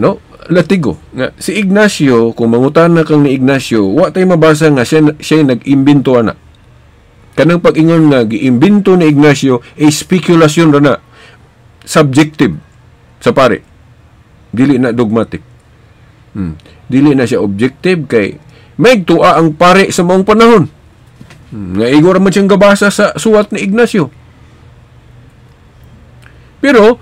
no? Latigo. Nga, si Ignacio, kung mangutana kang ni Ignacio, wa tayo mabasa nga siya nag-imbento na. Kanang pag-ingon nga, gi-imbento ni Ignacio, speculation na. Subjective. Sa pare. Dili na dogmatic. Dili na siya objective kay may tuwa ang pare sa maong panahon. Nga igor man siyang gabasa sa suwat ni Ignacio. Pero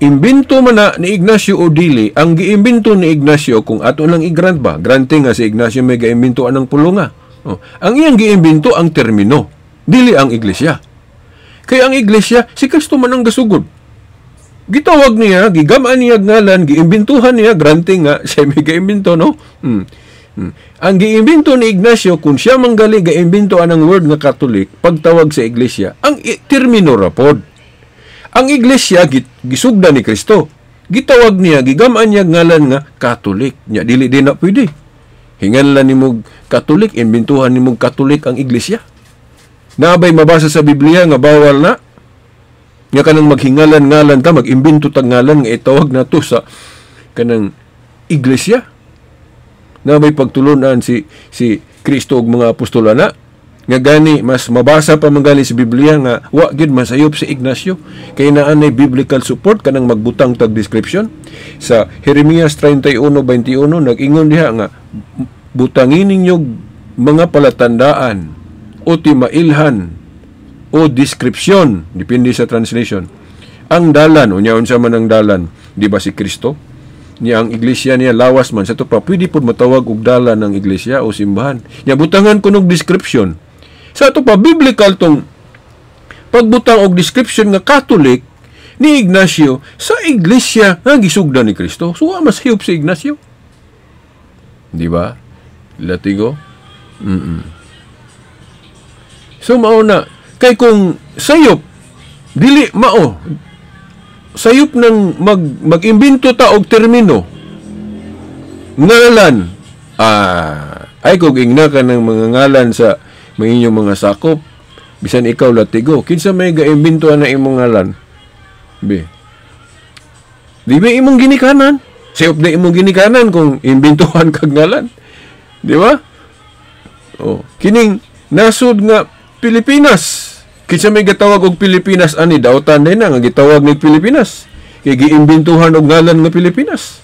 imbento man na ni Ignacio o dili, ang giimbento ni Ignacio kung ato lang i-grant ba, granting nga si Ignacio may gaimbento anang pulunga. Ang iyang giimbento ang termino, dili ang iglesia. Kaya ang iglesia, si Kristo man ang gasugod. Gitawag niya, gigamaan niya ngalan, giimbintuhan niya, granting nga, siya may gaimbento, no? Ang giimbento ni Ignacio, kung siya manggali gaimbento anang word nga Catholic, pagtawag sa iglesia, ang termino rapod. Ang iglesia, gisugda ni Kristo. Gitawag niya, gigamaan niya ngalan nga Catholic. Nya, dili din na pwede. Hinganlan ni mong Catholic, imbintuhan ni mong Catholic ang iglesia. Nabay mabasa sa Biblia nga bawal na, nga kanang maghingalan-ngalan ta, mag-imbento tag ngalan, nga itawag na to sa kanang iglesia. Na may pagtulunan si Kristo og mga apostol na, nga gani, mas mabasa pa manggali sa Biblia nga, wa gid masayop si Ignacio, kay naanay biblical support, kanang magbutang tag description. Sa Jeremias 31:21, nag-ingon diha nga, butangin ninyo mga palatandaan, o timailhan, o description, depende sa translation. Ang dalan, unyaon sa man ang dalan, di ba si Kristo? Niya ang iglesia niya, lawas man. Sa ito pa, pwede po matawag og dalan ng iglesia o simbahan. Niya, butangan ko ng description. Sa ito pa, biblical tong pagbutang og description nga Catholic ni Ignacio sa iglesia nga gisugda ni Kristo. So, mas hiyop si Ignacio. Di ba? Latigo? So, mauna, kay kung sayop, dili mao, sayop ng mag-imbento ta og termino, ngalan, ay kung ingna ka ng mga ngalan sa mga inyong mga sakop, bisan ikaw latigo, kinsa may ga-imbento na imong ngalan? Di ba imong ginikanan? Sayop na imong ginikanan kung imbintuhan kag ngalan. Di ba? Kining nasud nga Pilipinas. Kinsa may gitawag og Pilipinas ani daotan din nga gitawag ni Pilipinas. Kay giimbintuhan og ngalan nga Pilipinas.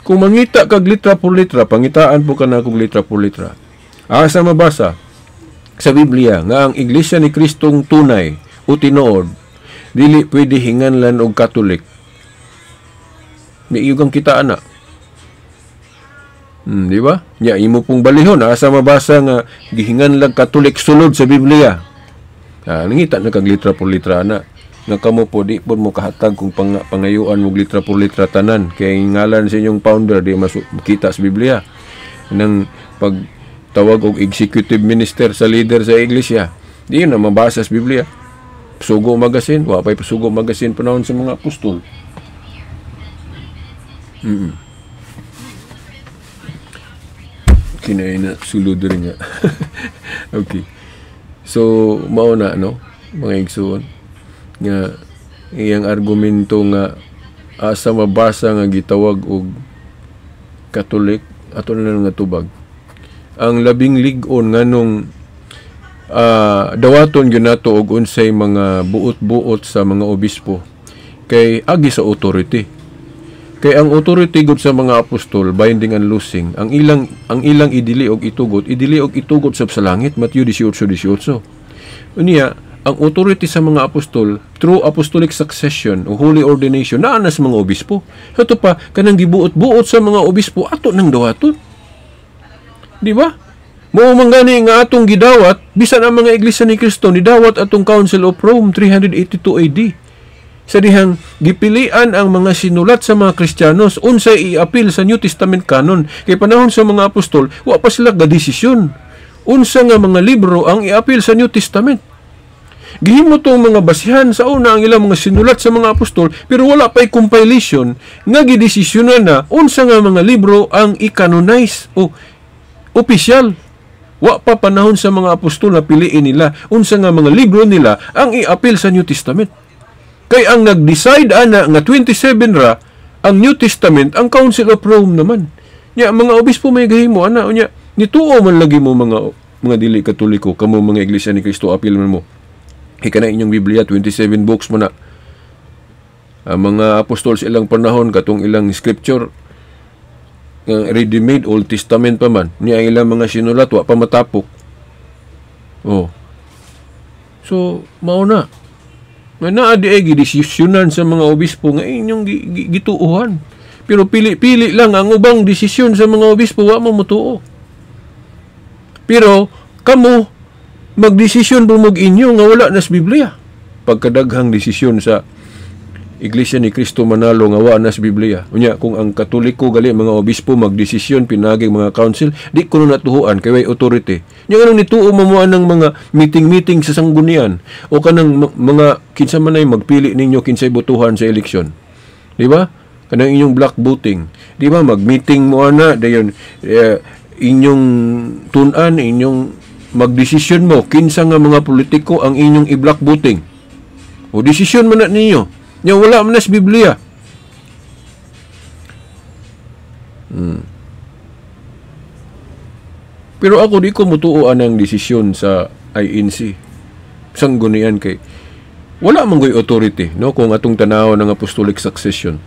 Kung mangita kag litra por litra, pangitaan po kana kog litra por litra. Asa mabasa sa Biblia nga ang Iglesia ni Kristong tunay o tinuod dili pwede hinganlan og Catholic. Ni iyong kitaan na. Di ba? Nya imo pong balihon, asa mabasa nga gihingan lang Catholic sulod sa Biblia. Nangita na kag litra por litra na. Nga kamo po di po mo kahatag kung pangayuan mo litra por litra tanan kay ngalan sa inyong founder di makita sa Biblia. Nang pagtawag og executive minister sa leader sa iglesia, di na mabasa sa Biblia. Sugo magasin, wa pay pasugo magasin panahon sa mga apostol. Kinay na sulod rin nga. Okay. So, mauna, no? Mga igsuon. Nga, iyang argumento nga asa mabasa nga gitawag og Katolik, ato na nga tubag. Ang labing lig-on nganong dawaton yun nato og unsay mga buot-buot sa mga obispo kay agi sa authority. Kay ang authority gud sa mga apostol, binding and loosing, ang ilang idili og itugot sa langit, Matthew 18:18. Unya, ang authority sa mga apostol through apostolic succession o holy ordination naa na sa mga obispo. Hato pa kanang gibuot-buot sa mga obispo ato nang dawaton. Di ba? Mao man gani nga atong gidawat bisan ang mga iglesia ni Kristo ni dawat atong Council of Rome 382 AD. Sa dihang gipilian ang mga sinulat sa mga Kristiyanos unsay i-apil sa New Testament canon. Kay panahon sa mga apostol wa pa sila gadesisyon unsa nga mga libro ang i-apil sa New Testament. Gihimo tong mga basihan sa una ang ilang mga sinulat sa mga apostol pero wala pa'y compilation nga gidesisyonan na unsa nga mga libro ang i-canonize o opisyal. Wa pa panahon sa mga apostol na piliin nila unsa nga mga libro nila ang i-apil sa New Testament. Kay ang nag-decide ana nga 27 ra ang New Testament ang Council of Rome naman. Nya mga obispo may gahimo ana unya nituo man lagi mo mga dili Katoliko kamo mga iglesia ni Kristo apil man mo. Kana inyong Biblia 27 books mo na. Ang mga apostol sa ilang panahon katong ilang scripture ready-made Old Testament pa man niya ilang mga sinulat wa pa matapok. Oh. So mao na. Naa di ay gidesisyonan sa mga obispo nga inyong gituuhan. Pero pili-pili lang ang ubang desisyon sa mga obispo wa mo mutuo. Pero kamo magdesisyon bumog inyo nga wala na sa Biblia. Pagkadaghang desisyon sa Iglesia ni Kristo manalo nga wa na sa Biblia. Unya kung ang Katoliko gali mga obispo magdesisyon pinaging mga council, di kuno natuhuan kay way authority. Nya anong nituo mamuan ng mga meeting sa sanggunian o kanang mga kinsa man ay magpili ninyo kinsay botohan sa eleksyon. Di ba? Kanang inyong block voting. Di ba mag-meeting mo ana dayon inyong tun-an, inyong magdesisyon mo kinsa nga mga politiko ang inyong i-block voting. O desisyon man na ninyo. Nya wala man na sa Biblia. Pero ako di ko mutuoan ang desisyon sa INC. Sanggunian kay wala man goy authority no kung atong tanaw ng apostolic succession.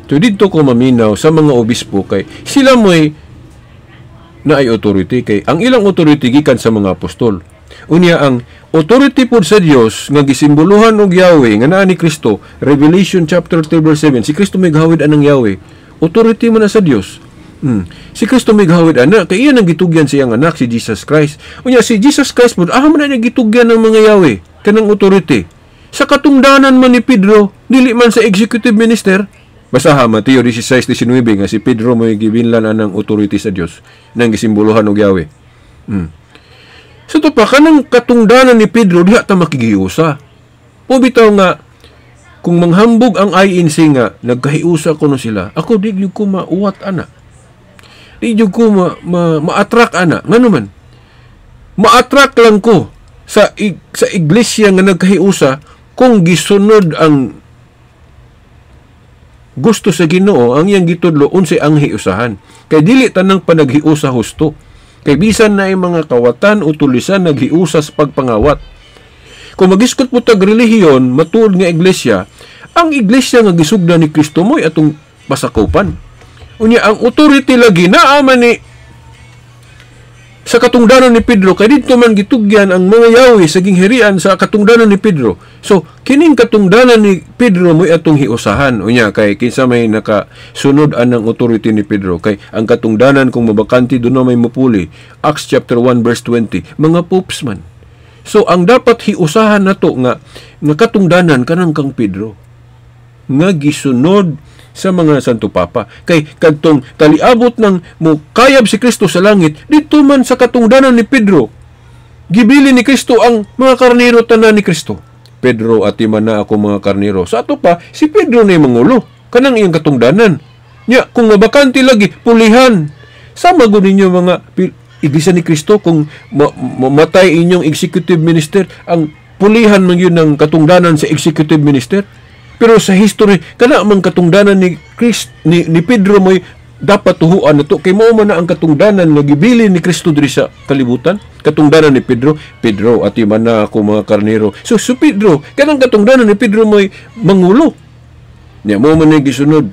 So dito ko maminaw sa mga obispo kay sila mo'y na ay authority kay ang ilang authority gikan sa mga apostol. Unya ang authority pod sa Dios nga gisimbolohan og Yahweh nga naa ni Kristo, Revelation chapter 3 verse 7. Si Kristo may gahawid anang Yahweh. Authority man na sa Dios. Si Kristo may gahawid ana kay iyan ang gitugyan sa iyang anak si Jesus Christ. Unya si Jesus Christ pod man na gitugyan ng mga Yahweh kanang authority. Sa katungdanan man ni Pedro, dili man sa executive minister. Basaha Mateo 16:19 nga si Pedro may gibinlan anang authority sa Dios nang gisimbolohan og Yahweh. So to pa kanang katungdanan ni Pedro diha ta makigiusa. O bitaw nga kung manghambog ang INC nga nagkahiusa kuno sila, ako di gyud ko mauwat ana. Di gyud ko ma-attract ana. Ngano man? Ma-attract lang ko sa iglesia nga nagkahiusa kung gisunod ang gusto sa Ginoo ang iyang gitudlo unsay ang hiusahan. Kay dili tanang panaghiusa husto. Kay bisan na yung mga kawatan o tulisan naghiusa sa pagpangawat. Kung magiskot po tag relihiyon, matuod nga iglesia, ang iglesia nga gisugda ni Kristo mo'y atong pasakupan. Unya, ang authority lagi naaman ni sa katungdanan ni Pedro, kay dito man gitugyan ang mga Yahweh sa ginghirian sa katungdanan ni Pedro. So, kining katungdanan ni Pedro mo'y atong hiusahan. Unya, kay kinsa may nakasunod anang authority ni Pedro. Kay ang katungdanan kung mabakanti doon na may mapuli. Acts chapter 1 verse 20. Mga popes man. So, ang dapat hiusahan na to nga katungdanan kanang kang Pedro. Nga gisunod sa mga Santo Papa. Kay kadtong taliabot ng mukayab si Kristo sa langit, dito man sa katungdanan ni Pedro, gibili ni Kristo ang mga karnero tanan ni Kristo. Pedro, ati man na ako mga karnero. Sa ato pa, si Pedro na yung mangulo. Kanang iyang katungdanan. Nya, kung mabakanti lagi, pulihan. Sama ko ninyo mga iglesia ni Kristo, kung mamatay inyong executive minister, ang pulihan man yun ng katungdanan sa executive minister. Pero sa history, kana man katungdanan ni Pedro mo'y dapat tuhuan na to kay mao man na ang katungdanan nga gibilin ni Kristo diri sa kalibutan, katungdanan ni Pedro ati man na ako mga karnero. So Pedro kanang katungdanan ni Pedro mo'y mangulo niya, mao man ni gisunod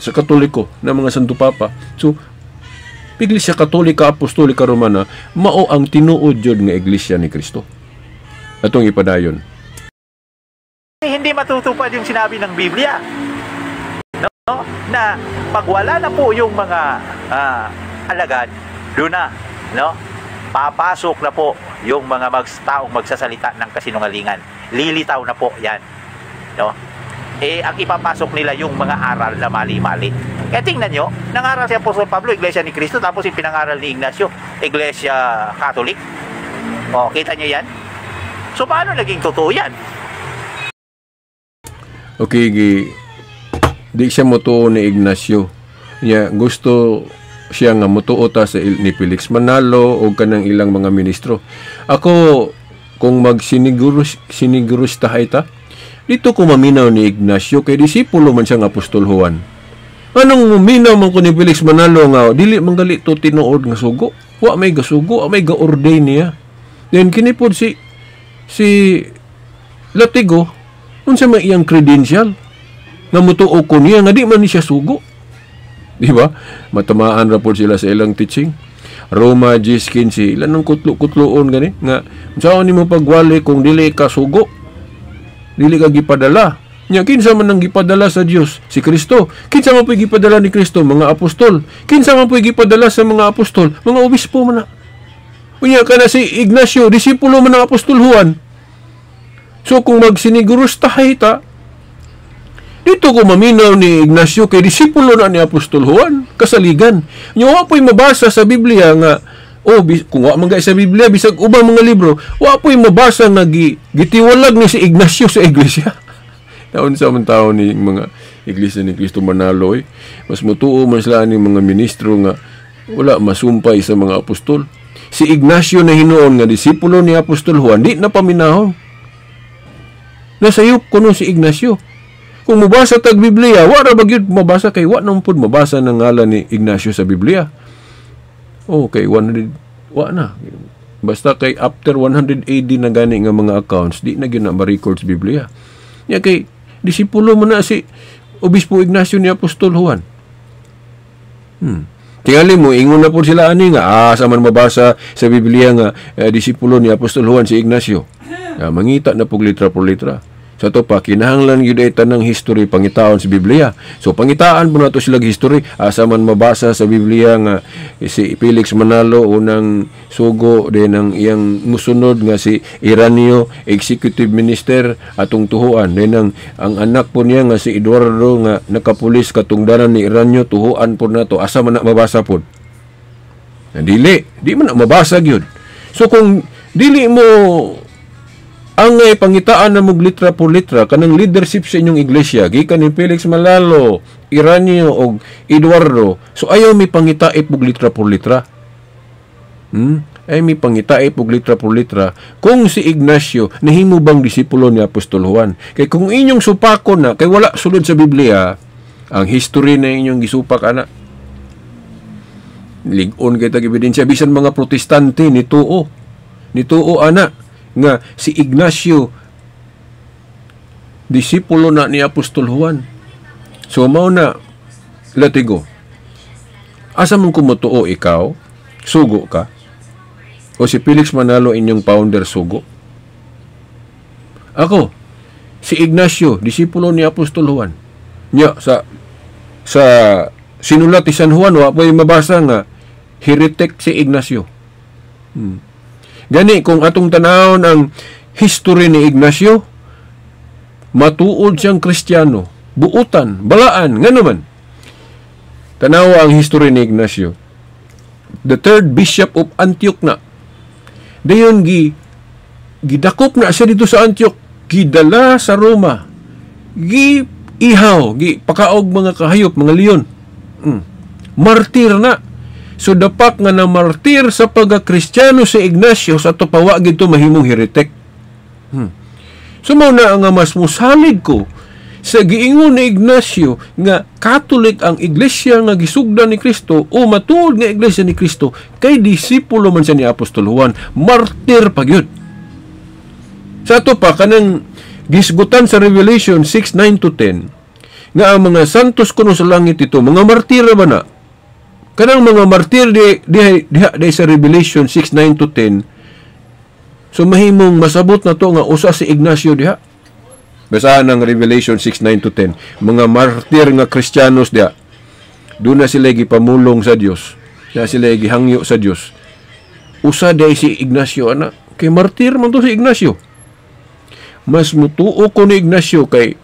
sa Katoliko na mga Santo Papa. So Iglesia Katolika Apostolika Romana mao ang tinuod jud nga iglesia ni Kristo. Atong ipadayon, hindi matutupad yung sinabi ng Biblia, no? Na pag wala na po yung mga alagad, doon na, no? Papasok na po yung mga taong magsasalita ng kasinungalingan. Lilitaw na po yan, no? Ang ipapasok nila yung mga aral na mali-mali. Kaya tingnan nyo, nangaral si Apostol Pablo, Iglesia ni Cristo, tapos yung pinangaral ni Ignacio, Iglesia Catholic. O, kita nyo yan? So, paano naging totoo yan? Okay, di siya motuo ni Ignacio. Gusto siya nga motuo ta sa ni Felix Manalo o kanang ilang mga ministro. Ako, kung siniguros tahay ta, dito ko maminaw ni Ignacio kay disipulo man siyang Apostol Juan. Anong minaw man ko ni Felix Manalo nga dili man gali to tinuod nga sugo. Wa may gasugo, may ga-ordain niya. Then kinipod si Latigo unsa may iyang credential nga mutuo ko niya nga di man ni siya sugo. Di ba? Matamaan ra po sila sa ilang teaching. Roma 10:15 ilan ng kutlo-kutloon gani nga unsaon nimo pagwali kung dili ka sugo? Dili ka gipadala. Nya kinsa man nang gipadala sa Dios? Si Kristo. Kinsa man po'y gipadala ni Kristo? Mga apostol. Kinsa man po'y gipadala sa mga apostol? Mga obispo man na. Unya kana si Ignacio, disipulo man ng Apostol Juan. So kung magsiniguros tahay ta, dito ko maminaw ni Ignacio kay disipulo na ni Apostol Juan, kasaligan. Nya wa po'y mabasa sa Biblia nga kung wa man sa Biblia bisag ubang mga libro, wa po'y mabasa nga gitiwalag ni si Ignacio sa iglesia. Taon sa man tao ni mga iglesia ni Cristo Manalo, mas mutuo man sila ni mga ministro nga wala masumpay sa mga apostol. Si Ignacio na hinuon nga disipulo ni Apostol Juan, di na paminahon. Nasayop kuno si Ignacio. Kung mabasa tag Biblia, wala ba gyud mabasa kay wa nang pud mabasa ng ngalan ni Ignacio sa Biblia. Okay, 100 wa na. Basta kay after 100 AD na gani nga mga accounts, di na gyud na ma-records Biblia. Ya kay disipulo man na si Obispo Ignacio ni Apostol Juan. Tingali mo, ingon na po sila ani nga, sa man mabasa sa Biblia nga, disipulo ni Apostol Juan si Ignacio. Mangita na po litra por litra. Sa to pa, kinahanglan yun ay tanang history pangitaon sa Biblia. So, pangitaan po na to silang history. Asa man mabasa sa Biblia nga si Felix Manalo unang sugo din ang iyang musunod nga si Iranio, executive minister atong tuhuan. Din ang anak po niya nga si Eduardo nga nakapulis katungdanan ni Iranio, tuhuan po na to. Asa man na mabasa po. Dili man na mabasa yun. So, kung dili mo ang pangitaan na mong litra por litra kanang leadership sa inyong iglesia gikan ni Felix Manalo, Iranio o Eduardo, so ayaw mi pangitaip og litra por litra. Ay mi pangitaip og litra por litra kung si Ignacio nahimo bang disipulo ni Apostol Juan. Kay kung inyong supakon na kay wala sulod sa Biblia ang history na inyong gisupak ana, ligon kay tag ebidensya bisan mga protestante nituo ana nga si Ignacio disipulo na ni Apostol Juan. So mao na Latigo. Asa man kumutuo ikaw? Sugo ka? O si Felix Manalo inyong founder sugo? Ako, si Ignacio, disipulo ni Apostol Juan. Nya sa sinulat ni San Juan wa pay mabasa nga heretic si Ignacio. Gani, kung atong tanawon ang history ni Ignacio, matuod siyang Kristiyano, buutan, balaan, nga naman. Tanawa ang history ni Ignacio. The third bishop of Antioch na. Dayon gidakop na siya dito sa Antioch, gidala sa Roma, pakaog mga kahayop, mga leon. Martir na. So dapat nga na martir sa pagka-Kristiyano si Ignacio sa tupawa gito mahimong heretic. So mao na nga mas musalig ko sa giingon ni Ignacio nga Katolik ang iglesia nga gisugdan ni Kristo o matuod nga iglesia ni Kristo kay disipulo man siya ni Apostol Juan, martir pa gyud. Sa ato pa kanang gisgutan sa Revelation 6:9-10 nga ang mga santos kuno sa langit ito mga martir ba na? Kanang mga martir di sa Revelation 6:9-10, so mahimong masabot na to nga usa si Ignacio diha. Basahan ng Revelation 6:9-10. Mga martir nga Kristiyanos diha. Doon na sila gipamulong sa Dios. Na sila gihangyo sa Dios. Usa day si Ignacio ana. Kay martir man to si Ignacio. Mas mutuo ko ni Ignacio kay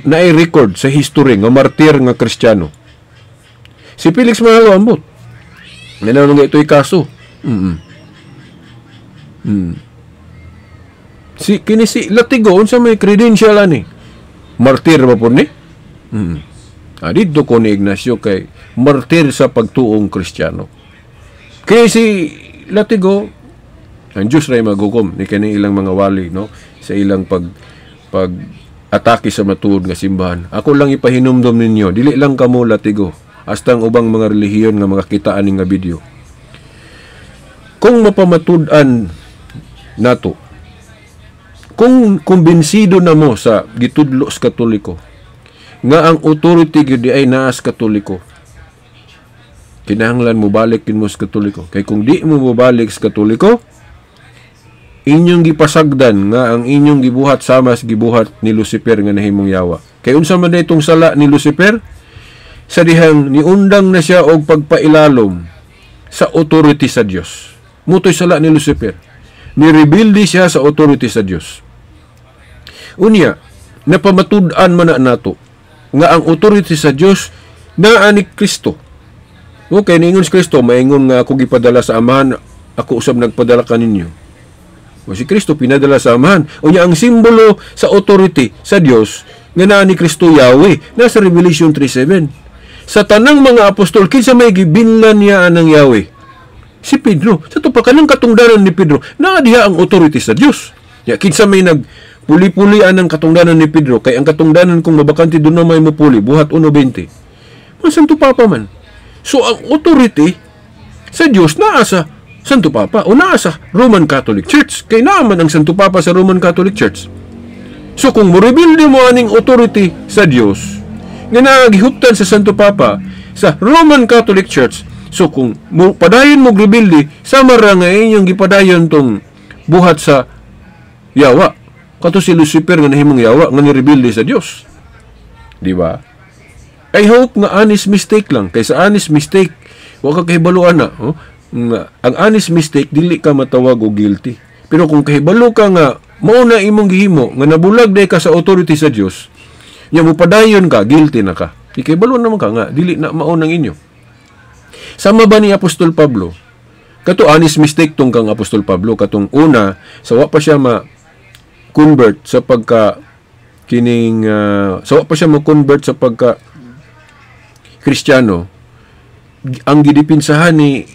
na-record sa history nga martir nga Kristiyano. Si Felix Manalo ambot. Ngano nga ito'y kaso. Si Latigo unsa may credential ani? Martir ba po ni? Dito ko ni Ignacio kay martir sa pagtuong Kristiyano. Kaya si Latigo ang Diyos ray magukom ni kani ilang mga wali no sa ilang pag atake sa matuod nga simbahan. Ako lang ipahinumdom ninyo, dili lang kamo Latigo, hasta ang ubang mga relihiyon nga mga kitaan nga video. Kung mapamatud-an nato, kung kumbinsido na mo sa gitudlo sa Katoliko nga ang authority gyud ay naa sa Katoliko, kinahanglan mo balik mo sa Katoliko. Kay kung di mo mobalik sa Katoliko, inyong gipasagdan nga ang inyong gibuhat sama sa gibuhat ni Lucifer nga nahimong yawa. Kay unsa man itong sala ni Lucifer? Sa dihang niundang na siya og pagpailalom sa authority sa Dios. Mutoy sala ni Lucifer. Nirebildi siya sa authority sa Dios. Unya, napamatud-an man na nato nga ang authority sa Dios naa ni Kristo. Okay, niingon si Kristo, maingon nga ako gipadala sa Amahan, ako usab nagpadala kaninyo. O si Kristo pinadala sa Amahan. Unya, ang simbolo sa authority sa Dios nga naa ni Kristo Yahweh, nasa Revelation 3:7. Sa tanang mga apostol, kinsa may gibinlan niya ng Yahweh? Si Pedro. Sa ito pa kanang katungdanan ni Pedro, naa diha ang authority sa Dios. Ya, kinsa may nagpuli-pulian ang katungdanan ni Pedro, kay ang katungdanan kung mabakanti doon na may mapuli, buhat 1:20. Mga Santo Papa man. So, ang authority sa Dios naa sa Santo Papa o naa sa Roman Catholic Church. Kay naaman ang Santo Papa sa Roman Catholic Church. So, kung mo-rebuild mo aning authority sa Dios, nga nagihuptan sa Santo Papa sa Roman Catholic Church, so kung padayon mo rebuildi, sama ra nga inyong gipadayon tong buhat sa yawa. Kato si Lucifer nga nahimong yawa nga nirebuildi sa Dios. Di ba? I hope nga honest mistake lang. Kaysa honest mistake, wa ka kahibaluan na. Oh? Ang honest mistake, dili ka matawag o guilty. Pero kung kahibalo ka nga, mauna imong gihimo, nga nabulag day ka sa authority sa Dios, nga mo padayon ka, guilty na ka. Ikahibalo naman ka nga, dili na maunang inyo. Sama ba ni Apostol Pablo? Kato honest mistake tong kang Apostol Pablo. Katong una, sawa pa siya ma-convert sa pagka kining, sawa pa siya ma-convert sa pagka Kristiyano. Ang gidipinsahan ni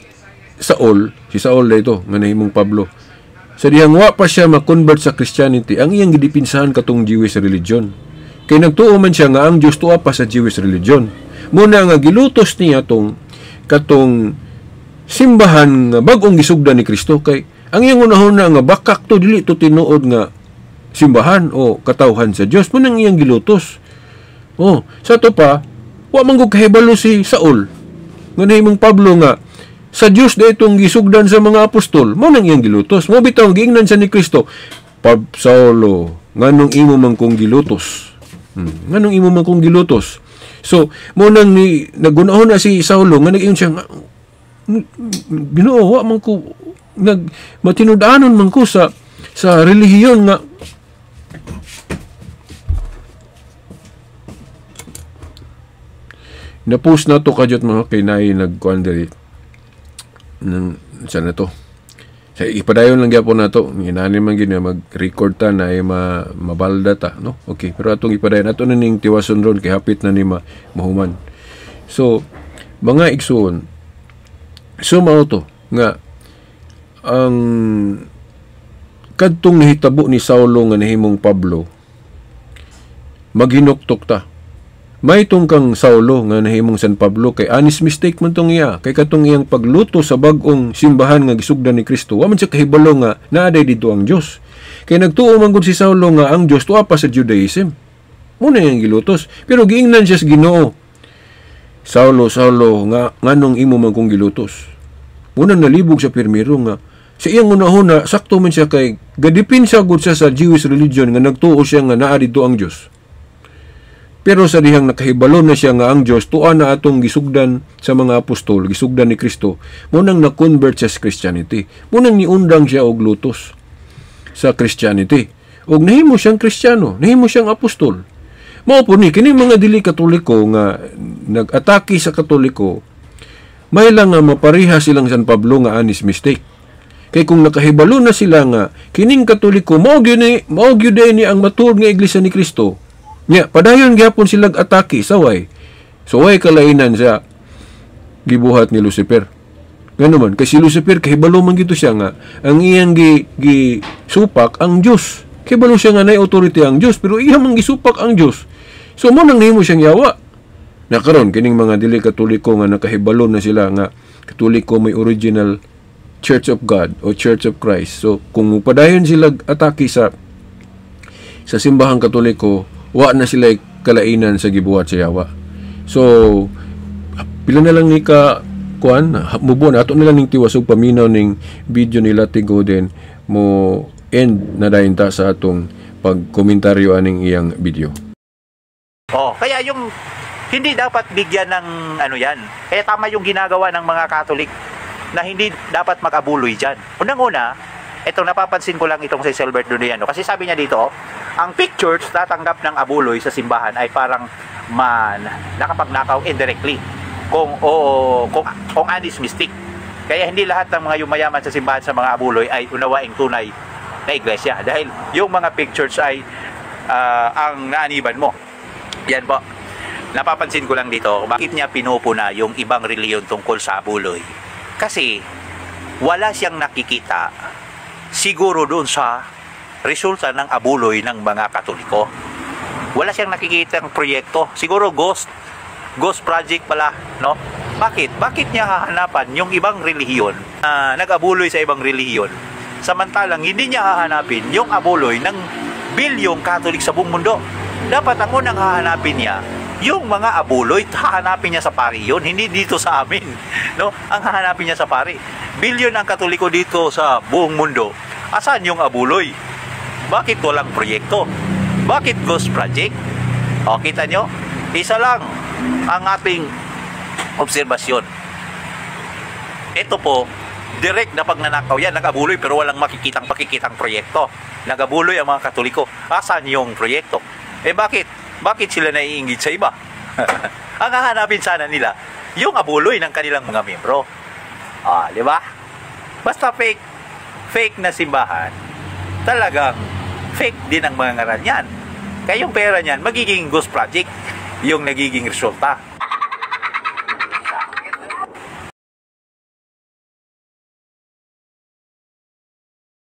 Saul, si Saul na ito, nga nahimong Pablo, sa dihang wa pa siya ma-convert sa Christianity, ang iyang gidipinsahan katong Jewish religion. Kay nagtuo man siya nga ang Diyos tuwa pa sa Jewish religion. Muna nga gilutos niya katong simbahan nga bagong gisugdan ni Kristo, kay ang iyang unahon na nga bakak to dili to tinuod nga simbahan o katawhan sa Dios, mo nang iyang gilutos. Sa to pa wa man gud kahibalo si Saul nga nahimong Pablo nga sa Dios da itong gisugdan sa mga apostol, mo nang iyang gilutos. Mo bitaw giingnan sa ni Kristo, Saulo, nganong imo man kong gilutos? Nganong imo man kong gilutos? So, mo nang nagunahon na si Saulo nga nag-ingon siya, Ginoo, wa man ko matinud-anon man ko sa relihiyon nga na-post na to kadyot mga kinay nagkuhan dali saan na to sa ipadayon lang gyapon na to inani man gina mag-record ta na ay mabalda ta no okay pero atong ipadayon ato na ning tiwason ron kay hapit na ni mahuman. So mga igsoon, so mao to nga ang kadtong nahitabo ni Saulo nga nahimong Pablo maghinuktok ta. May itong kang Saulo nga nahimong San Pablo kay honest mistake man tong iya. Kay katong iyang pagluto sa bag-ong simbahan nga gisugdan ni Kristo. Wa man siya kahibalo nga naaday dito ang Dios. Kay nagtuo man gud si Saulo nga ang Dios tuwa pa sa Judaism. Muna yung gilutos. Pero giingnan siya sa Ginoo. Saulo, nga nganong imo man kong gilutos. Muna nalibog sa pirmiro nga sa iyang una-una, sakto man siya kay gadipin siya gud siya sa Jewish religion nga nagtuo siya nga naa dito ang Dios. Pero sa dihang nakahibalo na siya nga ang Dios tuwa na atong gisugdan sa mga apostol, gisugdan ni Kristo, munang na-convert siya sa Christianity. Munang niundang siya og lutos sa Christianity. Og nahimo siyang Kristiyano, nahimo siyang apostol. Mao po ni kini mga dili Katoliko nga nag-atake sa Katoliko, may lang nga mapariha silang San Pablo nga honest mistake. Kay kung nakahibalo na sila nga kining Katoliko mao gyud ni ang matuod nga iglesia ni Kristo. Nya padayon gyapon sila atake saway. So way kalainan sa gibuhat ni Lucifer. Ngano man kay si Lucifer kahibalo man gito siya nga ang iyang gi supak ang Dios. Kahibalo siya nga nay authority ang Dios pero iya man gisupak ang Dios. So mo nang nahimo siyang yawa. Nakaron kining mga dili Katoliko nga nakahibalo na sila nga Katoliko may original Church of God o Church of Christ. So kung padayon sila atake sa simbahang Katoliko, wa na sila kalainan sa gibuhat sa yawa. So pila na lang ni ka kuan mubo na ato na lang ning tiwas og paminaw ning video ni Latigo din mo end na dayon ta sa atong pagkomentaryo aning iyang video. Kaya yung hindi dapat bigyan ng ano yan. Kaya tama yung ginagawa ng mga Katolik na hindi dapat mag-abuloy dyan. Unang-una, ito napapansin ko lang itong si Silbert Duniano. Kasi sabi niya dito, ang pictures tatanggap ng abuloy sa simbahan ay parang nakapagnakaw indirectly. Kung honest mistake. Kaya hindi lahat ng mga yumayaman sa simbahan sa mga abuloy ay unawaing tunay na iglesia. Dahil yung mga pictures ay ang naaniban mo. Yan po. Napapansin ko lang dito, bakit niya pinupuna yung ibang reliyon tungkol sa abuloy? Kasi wala siyang nakikita siguro doon sa resulta ng abuloy ng mga Katoliko. Wala siyang nakikita ng proyekto. Siguro ghost project pala, no? Bakit niya hahanapan yung ibang relihiyon na nag-abuloy sa ibang relihiyon? Samantalang hindi niya hahanapin yung abuloy ng bilyong Katolik sa buong mundo. Dapat ang unang hahanapin niya yung mga abuloy, hahanapin niya sa pari yun, hindi dito sa amin, no? Ang hahanapin niya sa pari. Bilyon ang Katoliko dito sa buong mundo. Asan yung abuloy? Bakit walang proyekto? Bakit ghost project? Kita nyo? Isa lang ang ating obserbasyon. Ito po, direct na pagnanakaw yan, nag-abuloy pero walang pakikitang proyekto. Nag-abuloy ang mga Katoliko. Asan yung proyekto? Bakit sila naiinggit sa iba? Ang hahanapin sana nila, yung abuloy ng kanilang mga miyembro. Di ba? Basta fake na simbahan, talagang fake din ang mga ngaral niyan. Kaya yung pera niyan, magiging ghost project yung nagiging resulta.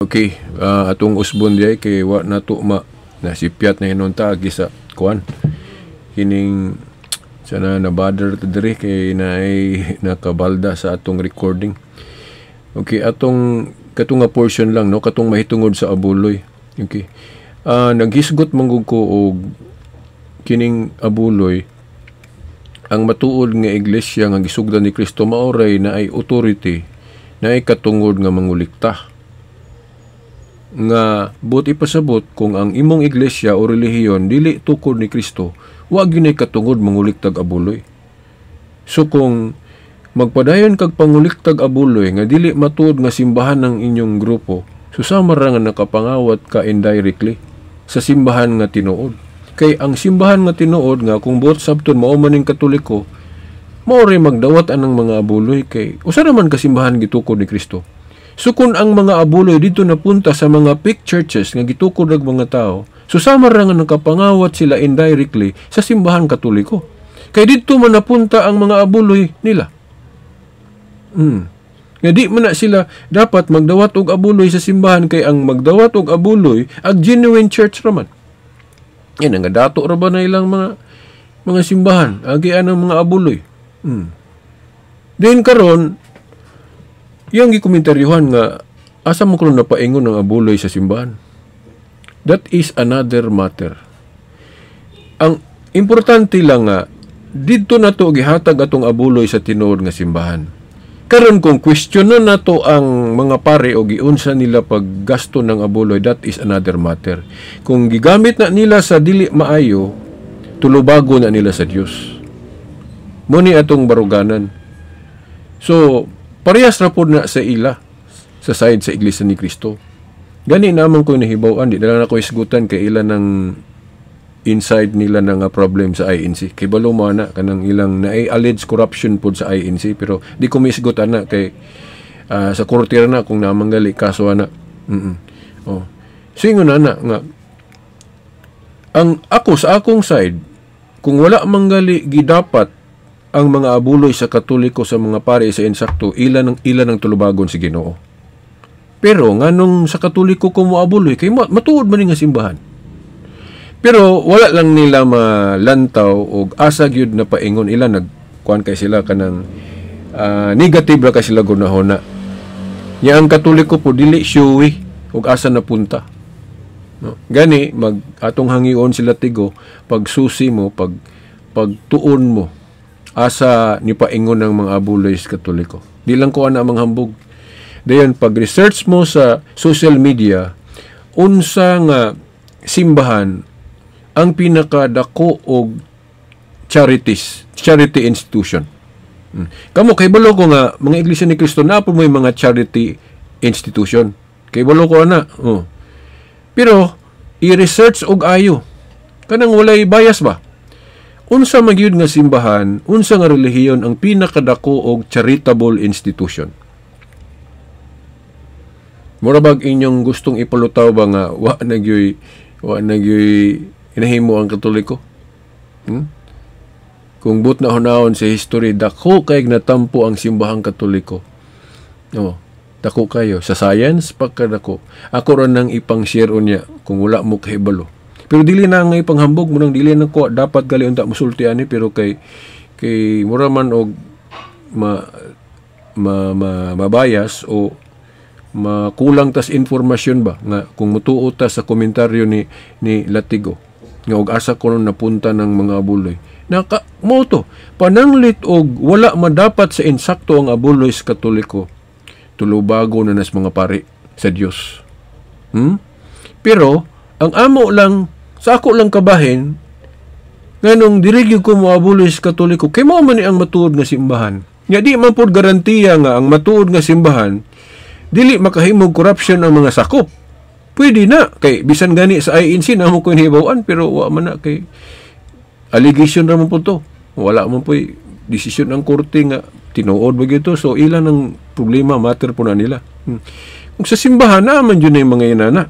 Okay, atong usbon diay kay wa nato nasipyat na hinon ta gisa kuan kining sana na bother diri kay naay nakabalda sa atong recording. Okay, atong katong portion lang no, katong mahitungod sa abuloy. Okay. Naghisgot manggug ko og kining abuloy ang matuod nga iglesia nga gisugdan ni Kristo maoray na ay authority na ay katungod nga mangulikta. Nga buti pasabot kung ang imong iglesia o relihiyon dili tukod ni Kristo, wag yun ay katungod manguliktag abuloy. So kung magpadayon kag panguliktag abuloy nga dili matuod nga simbahan ng inyong grupo, susama ra nga nakapangawat ka indirectly sa simbahan nga tinuod. Kay ang simbahan nga tinuod nga kung buot sabton mao maning Katoliko, mao ray magdawat anang mga abuloy kay usa naman ka simbahan gitukod ni Kristo. So kung ang mga abuloy dito napunta sa mga fake churches nga gitukod ng mga tao, susama ra nga nakapangawat sila indirectly sa simbahan Katoliko. Kay dito man napunta ang mga abuloy nila. Nga di man na sila dapat magdawat og abuloy sa simbahan kay ang magdawat og abuloy ag genuine church raman. Yan, nga dato ra ba na ilang mga simbahan, agian ng mga abuloy. Then karon, yung gikomentaryohan nga, asa mo kung napaingon ng abuloy sa simbahan? That is another matter. Ang importante lang nga, dito na to gihatag atong abuloy sa tinuod nga simbahan. Karon kung questionan na to ang mga pare o giunsa nila paggasto ng abuloy, that is another matter. Kung gigamit na nila sa dili maayo, tulubago na nila sa Dios. Muni atong baruganan. So, parehas ra pod na sa ila sa side sa Iglesia ni Cristo. Gani naman ko nahibaw-an, di na lang ako isgutan kay ilan ng inside nila ng problem sa INC. Kay balo mo na kanang ilang na-alleged corruption pod sa INC, pero di ko misgutan na kay sa korte na kung namanggali kaso na. Oh. Singon na nga ang ako sa akong side, kung wala manggali gidapat ang mga abuloy sa Katoliko sa mga pare sa insakto, ilan ng tulubagon si Ginoo. Pero nganong sa Katoliko ko mo abuloy kay matuod man nga simbahan. Pero wala lang nila malantaw o asag yun na paingon ila nagkuan kay sila kanang negative ra kay sila gunahona. Nya ang Katoliko po dili sure og asa na punta. No? Gani atong hangion sila tigo pagsusi mo pagtuon mo asa ni paingon ng mga abuloy sa Katoliko. Di lang ko ana manghambog. Dayon pag-research mo sa social media unsa nga simbahan ang pinakadako og charity institution. Kamo kay balo ko nga mga Iglesia ni Cristo na po may mga charity institution. Kay balo ko ana. Pero i-research og ayo. Kanang walay bias ba? Unsa magyud nga simbahan, unsa nga relihiyon ang pinakadako og charitable institution? Mura bag inyong gustong ipalutaw ba nga wa nagyoy inahimo ang Katoliko? Kung but na hunahon sa history, dako kay natampo ang simbahang Katoliko. Dako kayo. Sa science, pagkadako. Ako ron nang ipang-share niya kung wala mo kahibalo. Pero dili na nga ipanghambog mo nang dili na ko dapat gali unta musulti ani pero kay mura man og mabayas o makulang tas informasyon ba nga kung mutuo ta sa komentaryo ni Latigo nga og asa ko napunta ng mga abuloy mo to pananglit og wala madapat sa insakto ang abuloy sa Katoliko tulubago na nas mga pari sa Dios. Pero ang amo lang sa ako lang kabahin nganong dirigyo ko mo abuloy sa Katoliko kay mao man ni ang matuod nga simbahan nya di man pod garantiya nga ang matuod nga simbahan dili makahimog corruption ang mga sakop. Pwede na kay bisan gani sa INC na mo ko hibaw-an pero wa man na kay allegation ra man po to. Wala man po desisyon ng korte nga tinuod ba gito so ilan ang problema matter po na nila. Kung sa simbahan naman yun na yung mga inana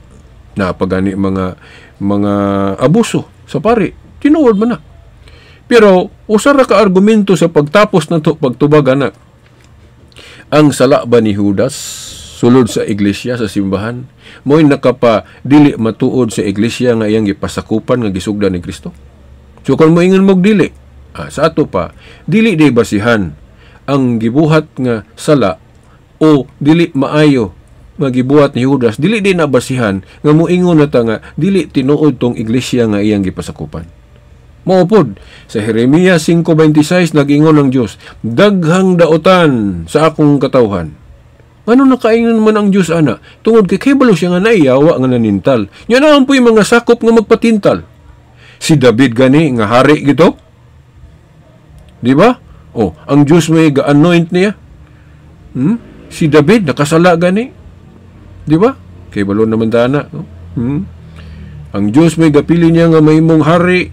na pagani mga abuso sa pari tinuod man na. Pero usa ra ka argumento sa pagtapos na to pagtubag ana ang sala ba ni Judas sulod sa iglesia sa simbahan mo'y nakapa dili matuod sa iglesia nga iyang gipasakupan nga gisugdan ni Kristo. So kung moingon mog dili sa ato pa dili day basihan ang gibuhat nga sala o dili maayo nga gibuhat ni Judas dili din nabasihan nga moingon nata nga dili tinuod tong iglesia nga iyang gipasakupan. Mao pod sa Jeremias 5:26 nag-ingon ang Dios daghang daotan sa akong katawhan. Ano nakaingon man ang Diyos, ana? Tungod kay balo siya nga naiyawa nga nanintal. Yan na po yung mga sakop nga magpatintal. Si David gani nga hari gito. Di ba? Ang Diyos may ga-anoint niya. Si David nakasala gani. Di ba? Kay balo naman dana. Ang Diyos may gapili niya nga mahimong hari.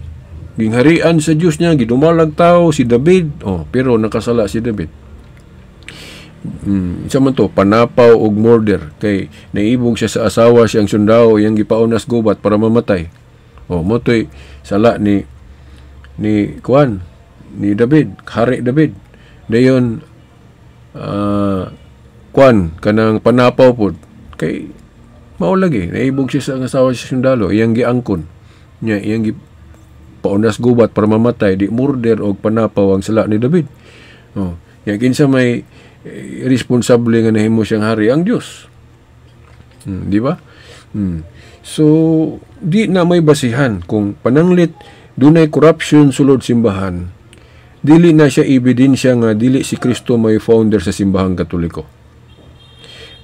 Gingharian sa Diyos niya, gidumalag tao si David. Pero nakasala si David. Isa man to panapaw og murder kay naibog siya sa asawa siyang sundao iyang gipaunas gubat para mamatay. Mo toy sala ni David, hari David. Dayon kanang panapaw pod kay mao lagi naibog siya sa asawa siyang sundalo iyang giangkon. nya iyang paunas gubat para mamatay, di murder o panapaw ang sala ni David. Nya kinsa may responsable nga nahimo siyang hari? Ang Dios. Di ba? So, di na may basihan kung pananglit dunay corruption sulod simbahan, dili na siya ebidensya nga dili si Kristo may founder sa simbahang Katoliko.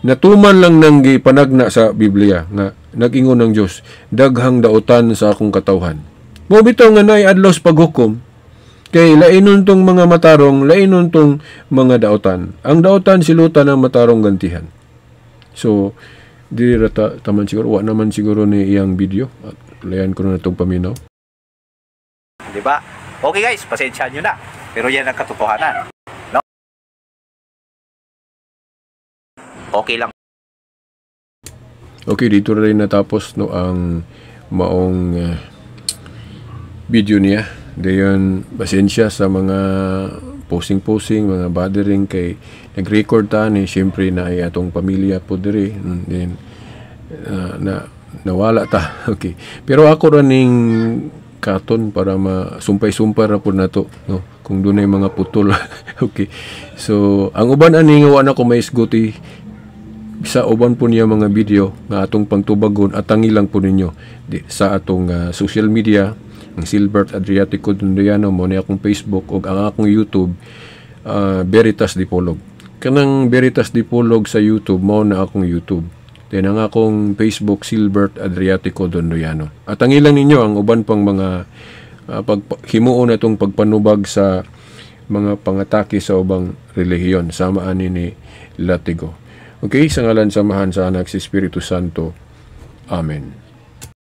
Natuman lang nang gipanagna sa Biblia nga nag-ingon ng Dios, daghang daotan sa akong katawhan. Mo bitaw nga naay adlaw sa paghukom, kay lainon tong mga matarong, lainon tong mga daotan. Ang daotan silutan ang matarong gantihan. So, dili rata taman siguro, wa naman siguro ni iyang video. At layan ko na itong paminaw. Diba? Okay guys, pasensya nyo na. Pero yan ang katotohanan. No? Okay lang. Okay, dito rin natapos no ang maong video niya. Dayon, pasensya sa mga posing-posing, mga bothering kay nag-record ta ni siyempre na ay atong pamilya po diri. Then, nawala ta. Okay. Pero ako raning katon para masumpay-sumpay ra pud nato, no, kung dunay mga putol. Okay, so ang uban ani nga wa na ko maisguti sa uban po niya mga video nga atong pangtubagon at tangilang po ninyo sa atong social media, ang Silbert Adriatico Dondoyano mo ni akong Facebook o ang akong YouTube, Veritas Dipolog. Kanang Veritas Dipolog sa YouTube mo na akong YouTube. Then ang akong Facebook, Silbert Adriatico Dondoyano. At ang ilang ninyo, ang uban pang mga himuon na itong pagpanubag sa mga pangatake sa ubang relihiyon. Samaan ni Latigo. Okay, sa ngalan samahan sa anak si Espiritu Santo. Amen.